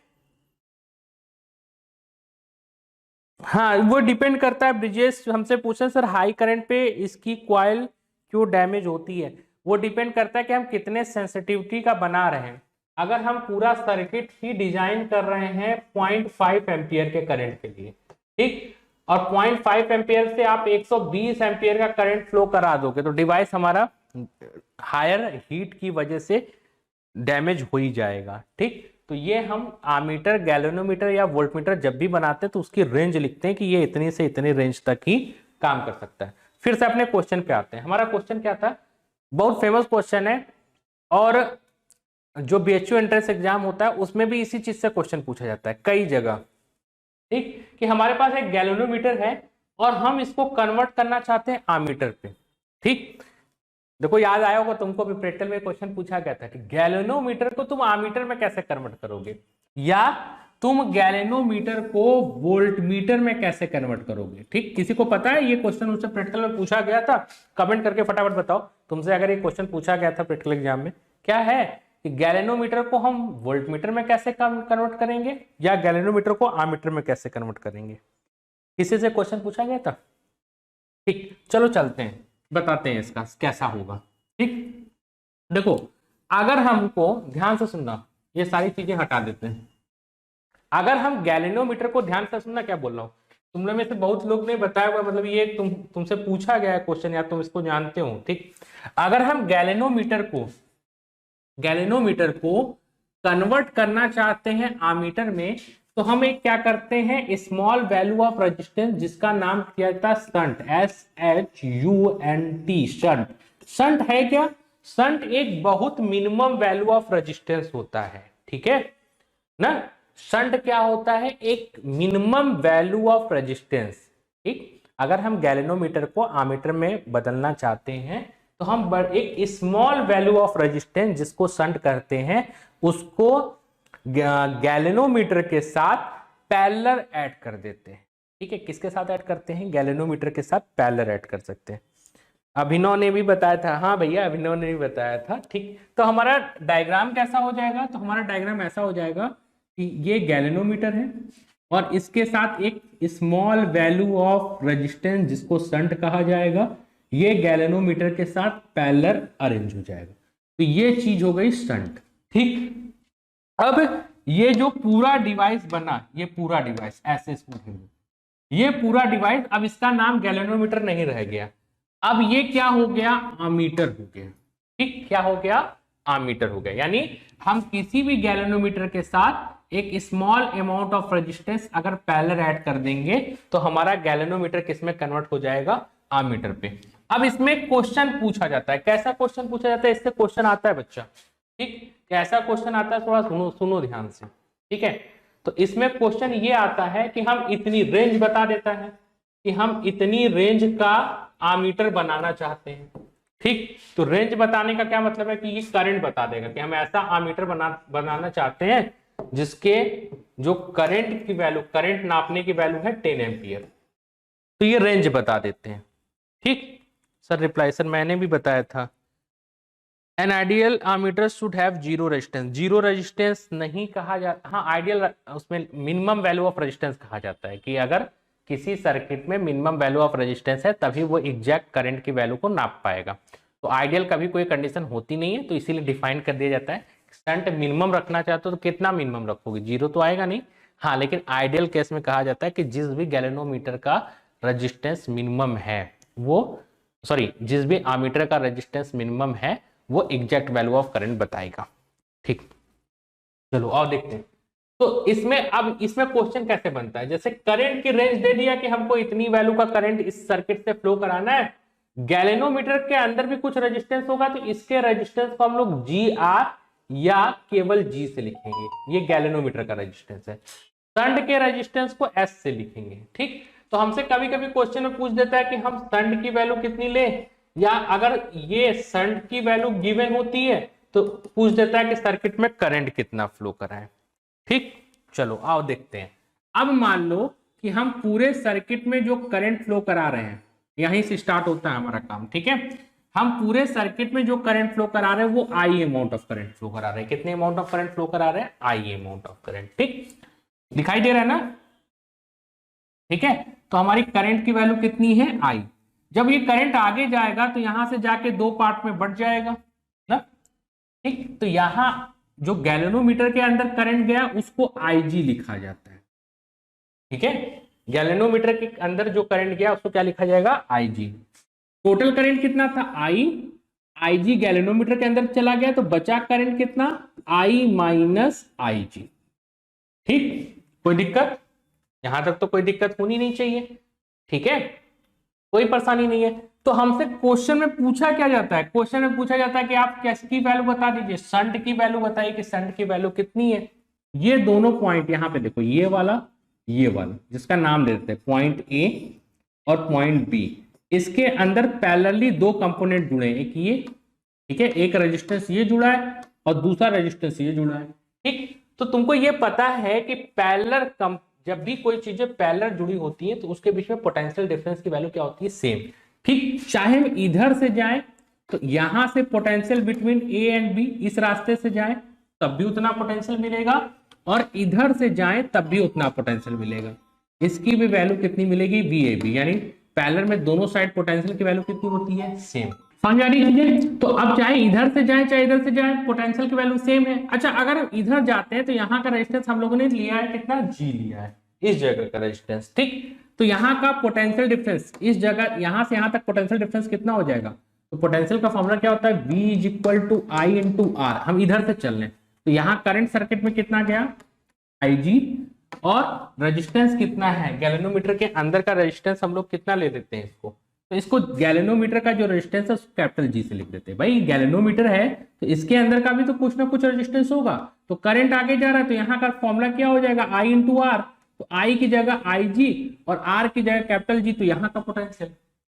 हाँ, वो डिपेंड करता है। ब्रिजेश हमसे पूछे सर हाई करंट पे इसकी कॉइल क्यों डैमेज होती है? वो डिपेंड करता है कि हम कितने सेंसिटिविटी का बना रहे हैं। अगर हम पूरा सर्किट ही डिजाइन कर रहे हैं 0.5 एम्पियर के करंट के लिए, ठीक, और 0.5 एम्पियर से आप 120 एम्पियर का करंट फ्लो करा दोगे, तो डिवाइस हमारा हायर हीट की वजह से डैमेज हो ही जाएगा। ठीक, तो ये हम आमीटर, गैल्वेनोमीटर या वोल्टमीटर जब भी बनाते हैं तो उसकी रेंज लिखते हैं कि ये इतनी से इतनी रेंज तक ही काम कर सकता है। फिर से अपने क्वेश्चन पे आते हैं। हमारा क्वेश्चन क्या था? बहुत फेमस क्वेश्चन है, और जो बीएचयू एंट्रेंस एग्जाम होता है उसमें भी इसी चीज से क्वेश्चन पूछा जाता है कई जगह। ठीक, कि हमारे पास एक गैल्वेनोमीटर है और हम इसको कन्वर्ट करना चाहते हैं आमीटर पे। ठीक, देखो याद आया होगा तुमको भी, प्रैक्टिकल में क्वेश्चन पूछा गया था कि गैल्वेनोमीटर को तुम आमीटर में कैसे कन्वर्ट करोगे, या तुम गैल्वेनोमीटर को वोल्टमीटर में कैसे कन्वर्ट करोगे। ठीक, किसी को पता है ये क्वेश्चन उससे प्रैक्टिकल में पूछा गया था? कमेंट करके फटाफट बताओ, तुमसे अगर ये क्वेश्चन पूछा गया था प्रैक्टिकल एग्जाम में, क्या है कि गैल्वेनोमीटर को हम वोल्टमीटर में कैसे कन्वर्ट करेंगे या गैल्वेनोमीटर को आमीटर में कैसे कन्वर्ट करेंगे? किसी से क्वेश्चन पूछा गया था? ठीक, चलो चलते हैं, बताते हैं इसका कैसा होगा। ठीक, देखो अगर हमको ध्यान से सुनना, ये सारी चीजें हटा देते हैं। अगर हम गैलेनोमीटर को, ध्यान से सुनना क्या बोल रहा हूं, तुम लोग में से बहुत लोग ने बताया हुआ, मतलब ये तुमसे पूछा गया है क्वेश्चन, या तुम इसको जानते हो, ठीक। अगर हम गैलेनोमीटर को कन्वर्ट करना चाहते हैं आमीटर में, तो हम एक क्या करते हैं, स्मॉल वैल्यू ऑफ रेजिस्टेंस, जिसका नाम किया जाता है शंट, SHUNT, शंट। शंट है क्या, शंट एक बहुत मिनिमम वैल्यू ऑफ रेजिस्टेंस होता है, ठीक है ना। शंट क्या होता है, एक मिनिमम वैल्यू ऑफ रेजिस्टेंस, ठीक। अगर हम गैलेनोमीटर को आमीटर में बदलना चाहते हैं, तो हम एक स्मॉल वैल्यू ऑफ रेजिस्टेंस जिसको शंट करते हैं, उसको गैलेनोमीटर के साथ पैरेलल ऐड कर देते हैं, ठीक है। किसके साथ ऐड करते हैं, गैलेनोमीटर के साथ पैरेलल ऐड कर सकते हैं। अभिनव ने भी बताया था, हाँ भैया अभिनव ने भी बताया था, ठीक। तो हमारा डायग्राम कैसा हो जाएगा, तो हमारा डायग्राम ऐसा हो जाएगा कि ये गैलेनोमीटर है और इसके साथ एक स्मॉल वैल्यू ऑफ रेजिस्टेंस जिसको शंट कहा जाएगा, ये गैलेनोमीटर के साथ पैरेलल अरेंज हो जाएगा। तो ये चीज हो गई शंट, ठीक। अब ये जो पूरा डिवाइस बना, ये पूरा डिवाइस ऐसे इसको, ये पूरा डिवाइस, अब इसका नाम गैलेनोमीटर नहीं रह गया, अब ये क्या हो गया, आमीटर हो गया, ठीक। क्या हो गया, आमीटर हो गया। यानी हम किसी भी गैलेनोमीटर के साथ एक स्मॉल अमाउंट ऑफ रेजिस्टेंस अगर पैरेलल ऐड कर देंगे, तो हमारा गैलेनोमीटर किस में कन्वर्ट हो जाएगा, आमीटर पे। अब इसमें क्वेश्चन पूछा जाता है, कैसा क्वेश्चन पूछा जाता है, इससे क्वेश्चन आता है बच्चा, ठीक। कैसा क्वेश्चन आता है, थोड़ा सुनो ध्यान से, ठीक है। तो इसमें क्वेश्चन ये आता है कि हम इतनी रेंज बता देता है कि हम इतनी रेंज का आमीटर बनाना चाहते हैं, ठीक। तो रेंज बताने का क्या मतलब है कि ये करंट बता देगा कि हम ऐसा आमीटर बनाना चाहते हैं जिसके जो करंट की वैल्यू, करंट नापने की वैल्यू है 10 एम्पियर। तो ये रेंज बता देते हैं, ठीक। सर रिप्लाई, सर मैंने भी बताया था, an ideal ammeter should have zero resistance. Zero resistance नहीं कहा जाता, हाँ आइडियल उसमें मिनिमम वैल्यू ऑफ रेजिस्टेंस कहा जाता है कि अगर किसी सर्किट में मिनिमम वैल्यू ऑफ रेजिस्टेंस है तभी वो एग्जैक्ट करंट की वैल्यू को नाप पाएगा। तो आइडियल कभी कोई कंडीशन होती नहीं है, तो इसीलिए डिफाइन कर दिया जाता है। शंट मिनिमम रखना चाहते हो तो कितना मिनिमम रखोगे, जीरो तो आएगा नहीं, हाँ। लेकिन आइडियल केस में कहा जाता है कि जिस भी गैलेनोमीटर का रेजिस्टेंस मिनिमम है वो, सॉरी जिस भी आमीटर का रेजिस्टेंस मिनिमम है वो एग्जैक्ट वैल्यू ऑफ करंट बताएगा, ठीक। चलो और देखते हैं। तो इसमें अब इसमें क्वेश्चन कैसे बनता है, जैसे करंट की रेंज दे दिया कि हमको इतनी वैल्यू का करंट इस सर्किट से फ्लो कराना है, गैलेनोमीटर के अंदर भी कुछ रेजिस्टेंस होगा, तो इसके रेजिस्टेंस को हम लोग GR या केवल G से लिखेंगे, ये गैलेनोमीटर का रेजिस्टेंस है। शंट के रेजिस्टेंस को S से लिखेंगे, ठीक। तो हमसे कभी कभी क्वेश्चन में पूछ देता है कि हम शंट की वैल्यू कितनी ले, या अगर ये शंट की वैल्यू गिवन होती है तो पूछ देता है कि सर्किट में करंट कितना फ्लो कराएं, ठीक। चलो आओ देखते हैं। अब मान लो कि हम पूरे सर्किट में जो करंट फ्लो करा रहे हैं, यहीं से स्टार्ट होता है हमारा काम, ठीक है। हम पूरे सर्किट में जो करंट फ्लो करा रहे हैं वो I amount of current flow करा रहे हैं। कितने अमाउंट ऑफ करंट फ्लो करा रहे हैं, I अमाउंट ऑफ करंट, ठीक। दिखाई दे रहा है ना, ठीक है। तो हमारी करंट की वैल्यू कितनी है, I। जब ये करंट आगे जाएगा तो यहां से जाके दो पार्ट में बढ़ जाएगा ना, ठीक। तो यहां जो गैलेनोमीटर के अंदर करंट गया उसको IG लिखा जाता है, ठीक है। गैलेनोमीटर के अंदर जो करंट गया उसको क्या लिखा जाएगा, IG। टोटल करंट कितना था, IG गैलेनोमीटर के अंदर चला गया तो बचा करंट कितना, I माइनस IG, ठीक। कोई दिक्कत, यहां तक तो कोई दिक्कत होनी नहीं चाहिए, ठीक है, कोई परेशानी नहीं है। तो हमसे क्वेश्चन में पूछा क्या जाता है, क्वेश्चन में पूछा जाता है कि आप किसकी वैल्यू बता दीजिए, शंट की वैल्यू बताइए कि शंट की वैल्यू कितनी है। ये दोनों पॉइंट यहां पे देखो, ये वाला जिसका नाम दे देते हैं पॉइंट A और पॉइंट B, इसके अंदर पैरेलली दो कंपोनेंट जुड़े हैं, एक ये, ठीक है, एक रेजिस्टेंस ये जुड़ा है और दूसरा रेजिस्टेंस ये जुड़ा है, ठीक। तो तुमको ये पता है कि पैरेलल, जब भी कोई चीजें पैरेलल जुड़ी होती है तो उसके बीच में पोटेंशियल डिफरेंस की वैल्यू क्या होती है, सेम, ठीक। चाहे हम इधर से जाएं तो यहां से potential between A and B इस रास्ते से जाएं तब भी उतना पोटेंशियल मिलेगा, और इधर से जाएं तब भी उतना पोटेंशियल मिलेगा। इसकी भी वैल्यू कितनी मिलेगी, VAB, यानी पैरेलल में दोनों साइड पोटेंशियल की वैल्यू कितनी होती है, सेम। समझ आ रही चीजें। तो अब चाहे इधर से जाए चाहे इधर से जाए, पोटेंशियल की वैल्यू सेम है। अच्छा, अगर इधर जाते हैं तो यहाँ का रेजिस्टेंस हम लोगों ने लिया है कितना, जी लिया है, इस जगह का रेजिस्टेंस, ठीक। तो यहाँ का पोटेंशियल डिफरेंस इस जगह, यहाँ से यहाँ तक पोटेंशियल डिफरेंस कितना हो जाएगा, तो पोटेंशियल का फॉर्मूला क्या होता है, V is equal to I into R. हम इधर से चल रहे हैं तो यहाँ करंट सर्किट में कितना गया, IG, और रेजिस्टेंस कितना है, गैल्वेनोमीटर के अंदर का रेजिस्टेंस हम लोग कितना ले लेते हैं इसको, तो इसको गैल्वेनोमीटर का जो रेजिस्टेंस है उसको कैपिटल G से लिख देते हैं। भाई गैल्वेनोमीटर है तो इसके अंदर का भी तो कुछ ना कुछ रेजिस्टेंस होगा, तो करंट आगे जा रहा है तो यहाँ का फॉर्मूला क्या हो जाएगा, I इंटू आर। तो I की जगह IG और R की जगह कैपिटल G, तो यहाँ का पोटेंशियल,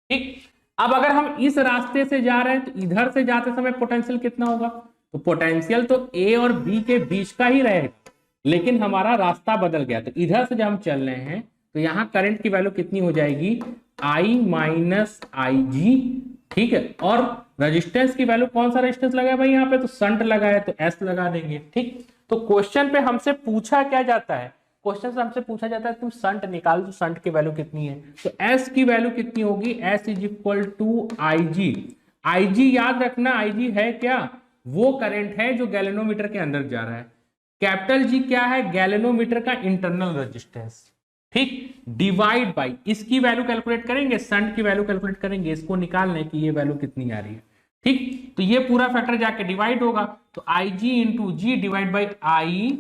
ठीक। अब अगर हम इस रास्ते से जा रहे हैं तो इधर से जाते समय पोटेंशियल कितना होगा, तो पोटेंशियल तो A और B के बीच का ही रहेगा, लेकिन हमारा रास्ता बदल गया। तो इधर से जब हम चल रहे हैं तो यहाँ करंट की वैल्यू कितनी हो जाएगी, I माइनस IG, ठीक है। और रेजिस्टेंस की वैल्यू, कौन सा रेजिस्टेंस लगा है भाई यहाँ पे, तो शंट लगा है तो S लगा देंगे, ठीक। तो क्वेश्चन पे हमसे पूछा क्या जाता है, क्वेश्चन से हमसे पूछा जाता है तुम शंट निकाल दो, शंट की वैल्यू कितनी है, तो S की वैल्यू कितनी होगी, S is equal to IG। IG याद रखना, IG है क्या, वो करंट है जो गैल्वेनोमीटर के अंदर जा रहा है। कैपिटल G क्या है, गैल्वेनोमीटर का इंटरनल रेजिस्टेंस, ठीक। डिवाइड बाई, इसकी वैल्यू कैलकुलेट करेंगे, शंट की वैल्यू कैलकुलेट करेंगे, इसको निकालने की ये वैल्यू कितनी आ रही है, ठीक। तो ये पूरा फैक्टर जाके डिवाइड होगा, तो IG into G divide by I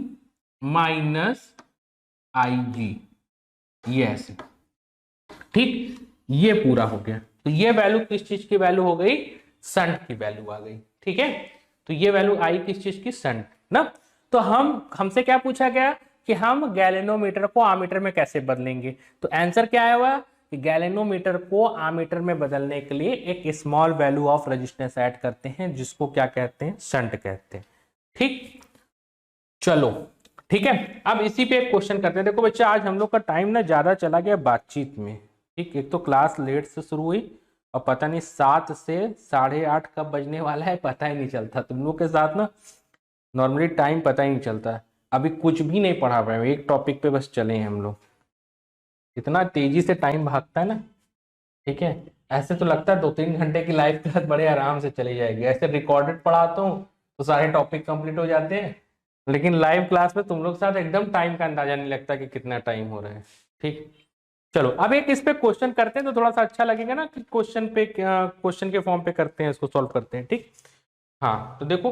minus IG, ये ऐसे, ठीक। ये पूरा हो गया, तो ये वैल्यू किस चीज की वैल्यू हो गई, शंट की वैल्यू आ गई, ठीक है। तो ये वैल्यू आई किस चीज की, शंट ना। तो हमसे क्या पूछा गया कि हम गैल्वेनोमीटर को आमीटर में कैसे बदलेंगे, तो आंसर क्या आया हुआ कि गैल्वेनोमीटर को आमीटर में बदलने के लिए एक small value of resistance add करते हैं, जिसको क्या कहते हैं, शंट कहते हैं, ठीक। चलो ठीक है, अब इसी पे एक क्वेश्चन करते हैं। देखो बच्चा, आज हम लोग का टाइम ना ज्यादा चला गया बातचीत में, ठीक। एक तो क्लास लेट से शुरू हुई और पता नहीं 7 से 8:30 कब बजने वाला है पता ही नहीं चलता। तुम लोग के साथ ना नॉर्मली टाइम पता ही नहीं चलता। अभी कुछ भी नहीं पढ़ा पाए, एक टॉपिक पे बस चले हैं हम लोग। इतना तेजी से टाइम भागता है ना, ठीक है। ऐसे तो लगता है 2-3 घंटे की लाइव क्लास बड़े आराम से चली जाएगी। ऐसे रिकॉर्डेड पढ़ाता हूँ तो सारे टॉपिक कंप्लीट हो जाते हैं, लेकिन लाइव क्लास में तुम लोग साथ एकदम टाइम का अंदाजा नहीं लगता कि कितना टाइम हो रहा है, ठीक। चलो अब एक इस पे क्वेश्चन करते हैं तो थोड़ा सा अच्छा लगेगा ना कि क्वेश्चन पे, क्वेश्चन के फॉर्म पे करते हैं, इसको सॉल्व करते हैं, ठीक। हाँ तो देखो,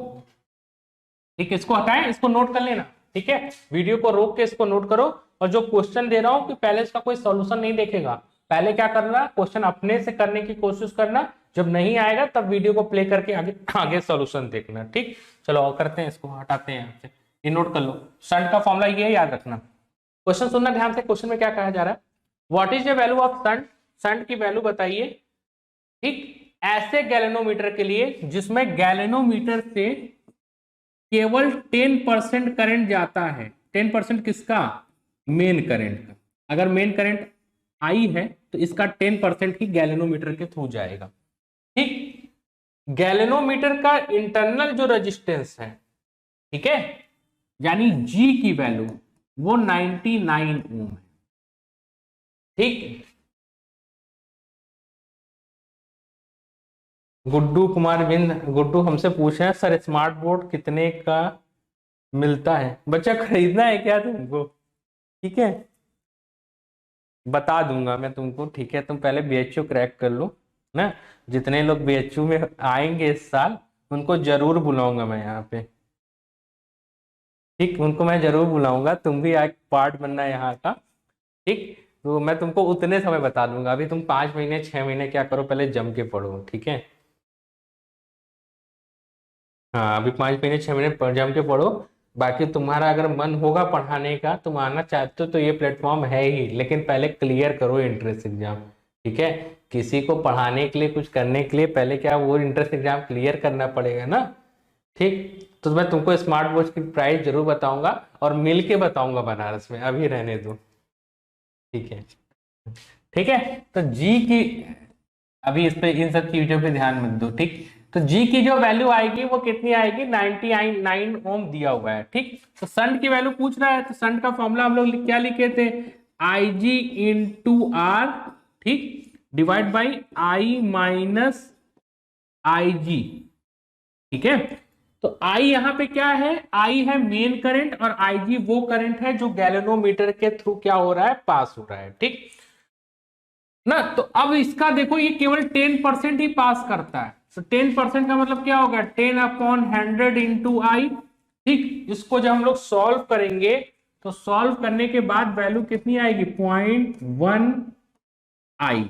ठीक, इसको हटाएं, इसको नोट कर लेना, ठीक है। वीडियो को रोक के इसको नोट करो, और जो क्वेश्चन दे रहा हूं कि पहले इसका कोई सॉल्यूशन नहीं देखेगा, पहले क्या करना, क्वेश्चन अपने से करने की कोशिश करना, जब नहीं आएगा तब वीडियो को प्ले करके आगे आगे सॉल्यूशन देखना, ठीक। चलो करते हैं, इसको हटाते हैं यहाँ से, ये नोट कर लो। शंट का फॉर्मूला ये याद रखना। क्वेश्चन सुनना ध्यान से, क्वेश्चन में क्या कहा जा रहा है, what is the value of shunt, shunt की वैल्यू बताइए, ठीक। ऐसे गैल्वेनोमीटर के लिए जिसमें गैल्वेनोमीटर से केवल 10% करंट जाता है। 10% किसका, मेन करंट का। अगर मेन करंट आई है तो इसका 10% ही गैल्वेनोमीटर के थ्रू जाएगा, ठीक। गैल्वेनोमीटर का इंटरनल जो रेजिस्टेंस है, ठीक है, यानी G की वैल्यू वो 99 ओम है, ठीक। गुड्डू कुमार बिंद, गुड्डू हमसे पूछे हैं सर स्मार्ट बोर्ड कितने का मिलता है। बच्चा खरीदना है क्या तुमको, ठीक है, बता दूंगा मैं तुमको, ठीक है। तुम पहले BHU क्रैक कर लो ना, जितने लोग BHU में आएंगे इस साल उनको जरूर बुलाऊंगा मैं यहाँ पे, ठीक। उनको मैं जरूर बुलाऊंगा, तुम भी एक पार्ट बनना है यहाँ का, ठीक। तो मैं तुमको उतने समय बता दूंगा। अभी तुम 5 महीने 6 महीने क्या करो, पहले जम के पढ़ो, ठीक है। हाँ अभी 5 महीने 6 महीने जम के पढ़ो। बाकी तुम्हारा अगर मन होगा पढ़ाने का, तुम आना चाहते हो तो ये प्लेटफॉर्म है ही, लेकिन पहले क्लियर करो एंट्रेंस एग्जाम, ठीक है। किसी को पढ़ाने के लिए, कुछ करने के लिए पहले क्या वो एंट्रेंस एग्जाम क्लियर करना पड़ेगा ना, ठीक। तो मैं तुमको स्मार्ट वॉच की प्राइस जरूर बताऊंगा और मिल के बताऊंगा बनारस में, अभी रहने दो, ठीक है, ठीक है। तो जी की अभी इस पे, इन सब चीजों पे ध्यान मत दो, ठीक। तो जी की जो वैल्यू आएगी वो कितनी आएगी, 99 ओम दिया हुआ है, ठीक। तो शंट की वैल्यू पूछ रहा है, तो शंट का फॉर्मूला हम लोग क्या लिखे थे, IG इंटू आर, ठीक, divide by I minus IG, ठीक है। तो I यहाँ पे क्या है, I है मेन करंट और IG वो करंट है जो गैल्वेनोमीटर के थ्रू क्या हो रहा है, पास हो रहा है, ठीक ना। तो अब इसका देखो ये केवल 10% ही पास करता है, तो 10% का मतलब क्या होगा, 10/100 इंटू आई, ठीक। इसको जब हम लोग सॉल्व करेंगे तो सॉल्व करने के बाद वैल्यू कितनी आएगी, 0.1 आई,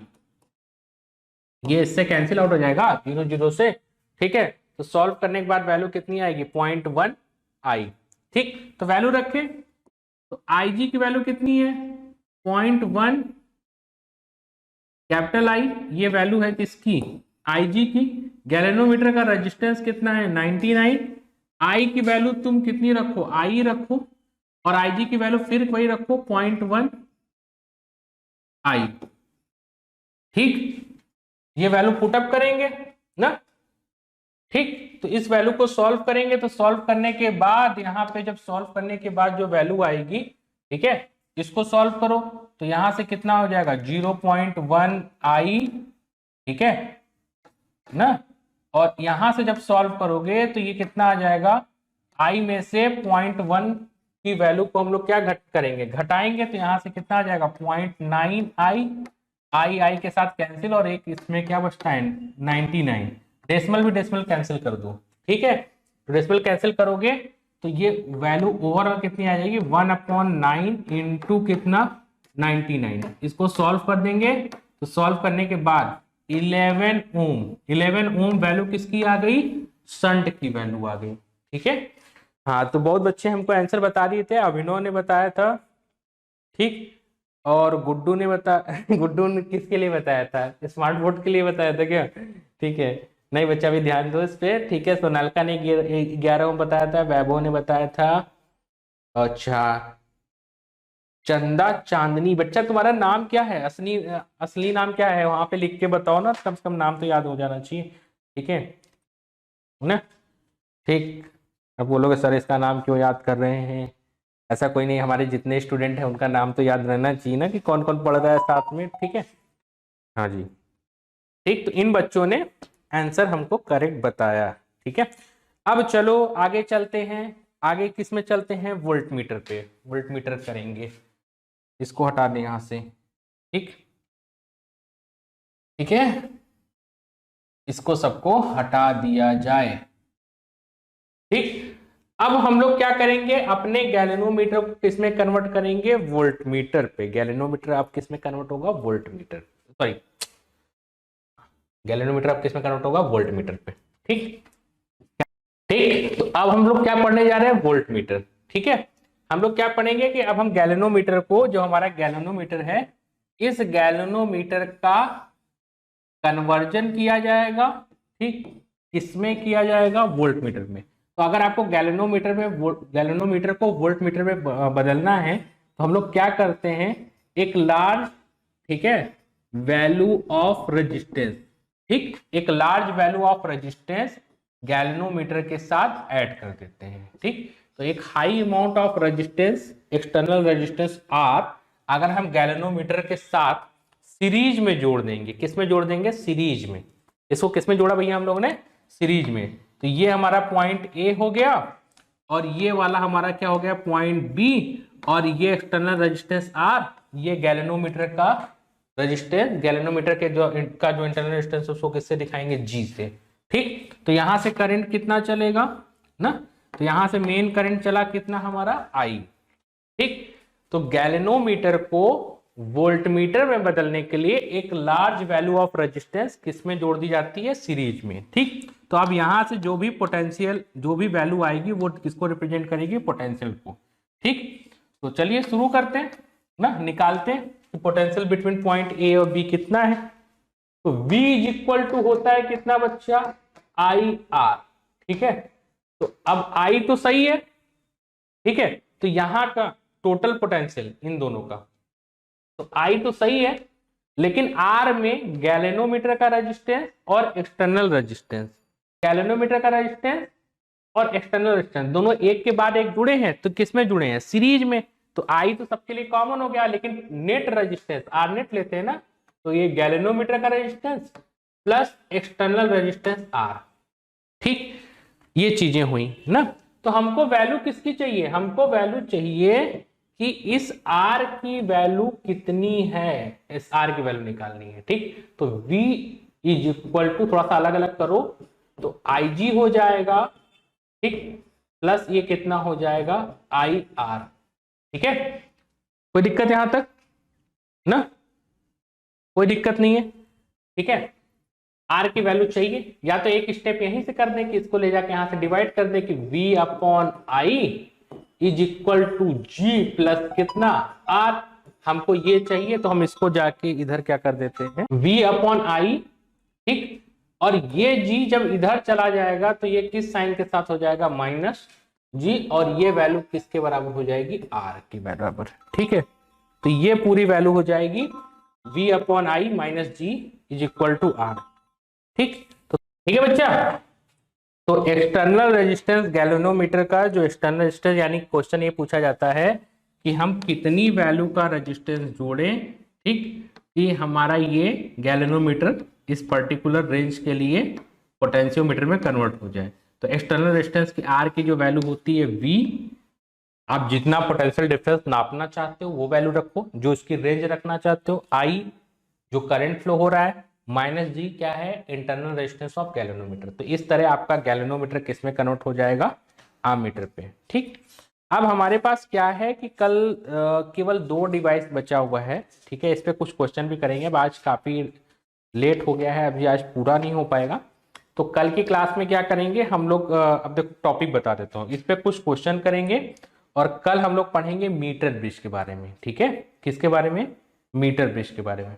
ये इससे कैंसिल आउट हो जाएगा 0 से, ठीक है। तो सॉल्व करने के बाद वैल्यू कितनी आएगी, 0.1 आई, ठीक। तो वैल्यू रखें, तो आई जी की वैल्यू कितनी है, 0.1 कैपिटल आई, ये वैल्यू है किसकी, आई जी की। गैल्वेनोमीटर का रेजिस्टेंस कितना है, 99। आई की वैल्यू तुम कितनी रखो, आई रखो, और आई जी की वैल्यू फिर वही रखो 0.1 आई, ठीक। ये वैल्यू पुटअप करेंगे ना, ठीक। तो इस वैल्यू को सॉल्व करेंगे, तो सॉल्व करने के बाद यहाँ पे जब सॉल्व करने के बाद जो वैल्यू आएगी, ठीक है, इसको सॉल्व करो तो यहां से कितना हो जाएगा, 0.1 आई, ठीक है ना। और यहां से जब सॉल्व करोगे तो ये कितना आ जाएगा, आई में से 0.1 की वैल्यू को हम लोग क्या करेंगे, घटाएंगे, तो यहां से कितना आ जाएगा, 0.9 आई, आई के साथ कैंसिल, और एक इसमें क्या बचता है, 99। डेसिमल भी डेसिमल कैंसिल कर दो, ठीक है। तो डेसिमल कैंसिल करोगे तो ये वैल्यू ओवरऑल कितनी आ जाएगी, 1/9 इंटू कितना, 99। इसको सॉल्व कर देंगे, तो सॉल्व करने के बाद 11 ओम वैल्यू किसकी आ गई, शंट की वैल्यू आ गई, ठीक है। हाँ, तो बहुत बच्चे हमको आंसर बता दिए थे, अभिनव ने बताया था, ठीक, और गुड्डू ने गुड्डू ने किसके लिए बताया था, स्मार्ट बोर्ड के लिए बताया था क्या, ठीक है। नहीं बच्चा भी ध्यान दो इस पे, ठीक है। सोनालिका ने 11 में बताया था, वैभव ने बताया था, अच्छा चंदा चांदनी, बच्चा तुम्हारा नाम क्या है, असली नाम क्या है, वहां पे लिख के बताओ ना, कम से कम नाम तो याद हो जाना चाहिए, ठीक है ना, ठीक। अब बोलोगे सर इसका नाम क्यों याद कर रहे हैं, ऐसा कोई नहीं, हमारे जितने स्टूडेंट हैं उनका नाम तो याद रहना चाहिए ना, कि कौन कौन पढ़ रहा है साथ में, ठीक है। हाँ जी, ठीक। तो इन बच्चों ने आंसर हमको करेक्ट बताया, ठीक है। अब चलो आगे चलते हैं, आगे किस में चलते हैं, वोल्ट मीटर पे, वोल्ट मीटर करेंगे। इसको हटा दें यहां से, ठीक, ठीक है, इसको सबको हटा दिया जाए, ठीक। अब हम लोग क्या करेंगे, अपने गैल्वेनोमीटर को किस में कन्वर्ट करेंगे, वोल्ट मीटर पे। गैल्वेनोमीटर अब किस में कन्वर्ट होगा, वोल्ट मीटर, सॉरी गैल्वेनोमीटर अब किस में कन्वर्ट होगा, वोल्ट मीटर पे, ठीक, ठीक। तो अब हम लोग क्या पढ़ने जा रहे हैं, वोल्ट मीटर, ठीक है। हम लोग क्या पढ़ेंगे कि अब हम गैल्वेनोमीटर को, जो हमारा गैल्वेनोमीटर है, इस गैल्वेनोमीटर का कन्वर्जन किया जाएगा, ठीक, किसमें किया जाएगा, वोल्ट मीटर में। तो अगर आपको गैल्वेनोमीटर को वोल्ट मीटर में बदलना है, तो हम लोग क्या करते हैं, एक लार्ज, ठीक है, वैल्यू ऑफ रेजिस्टेंस, ठीक, एक large value of resistance galvanometer के साथ ऐड कर देते हैं, ठीक। तो एक high amount of resistance, external resistance R, अगर हम गैल्वेनोमीटर के साथ सीरीज में जोड़ देंगे, किस में जोड़ देंगे, सीरीज में। इसको किस में जोड़ा भैया हम लोगों ने, सीरीज में। तो ये हमारा पॉइंट ए हो गया, और ये वाला हमारा क्या हो गया, पॉइंट बी, और ये एक्सटर्नल रेजिस्टेंस आर, ये गैल्वेनोमीटर का रेजिस्टेंस, गैल्वेनोमीटर के जो इंटरनल रेजिस्टेंस उसको किससे दिखाएंगे, जी से, ठीक। तो यहां से करंट कितना चलेगा ना, तो यहां से मेन करंट चला कितना हमारा, आई, ठीक। तो गैल्वेनोमीटर को वोल्टमीटर में बदलने के लिए एक लार्ज वैल्यू ऑफ रेजिस्टेंस किसमें जोड़ दी जाती है, सीरीज में, ठीक। तो अब यहां से जो भी पोटेंशियल, जो भी वैल्यू आएगी वो किसको रिप्रेजेंट करेगी, पोटेंशियल को, ठीक। तो चलिए शुरू करते हैं ना, निकालते हैं कि पोटेंशियल बिटवीन पॉइंट ए और बी कितना है। तो V इक्वल टू होता है कितना बच्चा, आई आर, ठीक है। तो अब I तो सही है, ठीक है। तो यहां का टोटल पोटेंशियल इन दोनों का, तो I तो सही है, लेकिन R में गैल्वेनोमीटर का रेजिस्टेंस और एक्सटर्नल रेजिस्टेंस, गैल्वेनोमीटर का रेजिस्टेंस और एक्सटर्नल रेजिस्टेंस दोनों एक के बाद एक जुड़े हैं, तो किस में जुड़े हैं, सीरीज में। तो I तो सबके लिए कॉमन हो गया, लेकिन नेट रेजिस्टेंस R नेट लेते हैं ना, तो ये गैल्वेनोमीटर का resistance plus external resistance R. ठीक, ये चीजें हुई ना। तो हमको वैल्यू किसकी चाहिए, हमको वैल्यू चाहिए कि इस R की वैल्यू कितनी है, इस R की वैल्यू निकालनी है। ठीक, तो V इज इक्वल टू, थोड़ा सा अलग अलग करो तो IG हो जाएगा, ठीक, प्लस ये कितना हो जाएगा IR। ठीक है, कोई दिक्कत यहां तक ना, कोई दिक्कत नहीं है। ठीक है, R की वैल्यू चाहिए, या तो एक स्टेप यहीं से कर दें कि इसको ले जाके यहां से डिवाइड कर दें कि V upon I is equal to G plus कितना R। हमको ये चाहिए तो हम इसको जाके इधर क्या कर देते हैं, V अपॉन I। ठीक, और ये G जब इधर चला जाएगा तो ये किस साइन के साथ हो जाएगा, माइनस G, और ये वैल्यू किसके बराबर हो जाएगी, R के बराबर। ठीक है, तो ये पूरी वैल्यू हो जाएगी V upon I minus G is equal to R। ठीक, तो ठीक है बच्चा। तो एक्सटर्नल रेजिस्टेंस गैल्वेनोमीटर का जो एक्सटर्नल रेजिस्टेंस, यानी क्वेश्चन ये पूछा जाता है कि हम कितनी वैल्यू का रेजिस्टेंस जोड़ें, ठीक, कि हमारा ये गैल्वेनोमीटर इस पर्टिकुलर रेंज के लिए पोटेंशियोमीटर में कन्वर्ट हो जाए। तो एक्सटर्नल रेजिस्टेंस की R की जो वैल्यू होती है V, आप जितना पोटेंशियल डिफरेंस नापना चाहते हो वो वैल्यू रखो, जो इसकी रेंज रखना चाहते हो I जो करंट फ्लो हो रहा है, माइनस G क्या है, इंटरनल रेजिस्टेंस ऑफ गैल्वेनोमीटर। तो इस तरह आपका गैल्वेनोमीटर किस में कन्वर्ट हो जाएगा, आमीटर पे। ठीक, अब हमारे पास क्या है कि कल केवल 2 डिवाइस बचा हुआ है। ठीक है, इस पे कुछ क्वेश्चन भी करेंगे। अब आज काफी लेट हो गया है, अभी आज पूरा नहीं हो पाएगा। तो कल की क्लास में क्या करेंगे हम लोग, अब देखो टॉपिक बता देता हूँ, इस पे कुछ क्वेश्चन करेंगे और कल हम लोग पढ़ेंगे मीटर ब्रिज के बारे में। ठीक है, किसके बारे में, मीटर ब्रिज के बारे में।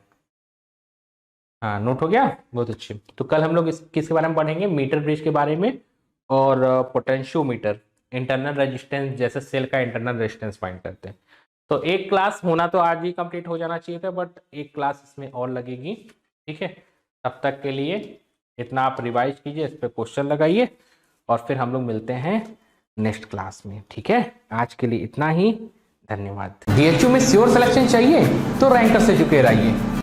हाँ, नोट हो गया, बहुत अच्छे। तो कल हम लोग किसके बारे में पढ़ेंगे, मीटर ब्रिज के बारे में, और पोटेंशियोमीटर, इंटरनल रेजिस्टेंस, जैसे सेल का इंटरनल रेजिस्टेंस फाइंड करते हैं। तो एक क्लास होना तो आज ही कंप्लीट हो जाना चाहिए था, बट एक क्लास इसमें और लगेगी। ठीक है, तब तक के लिए इतना आप रिवाइज कीजिए, इस पर क्वेश्चन लगाइए, और फिर हम लोग मिलते हैं नेक्स्ट क्लास में। ठीक है, आज के लिए इतना ही, धन्यवाद। DHU में श्योर सिलेक्शन चाहिए तो रैंकर से जुके रहिए।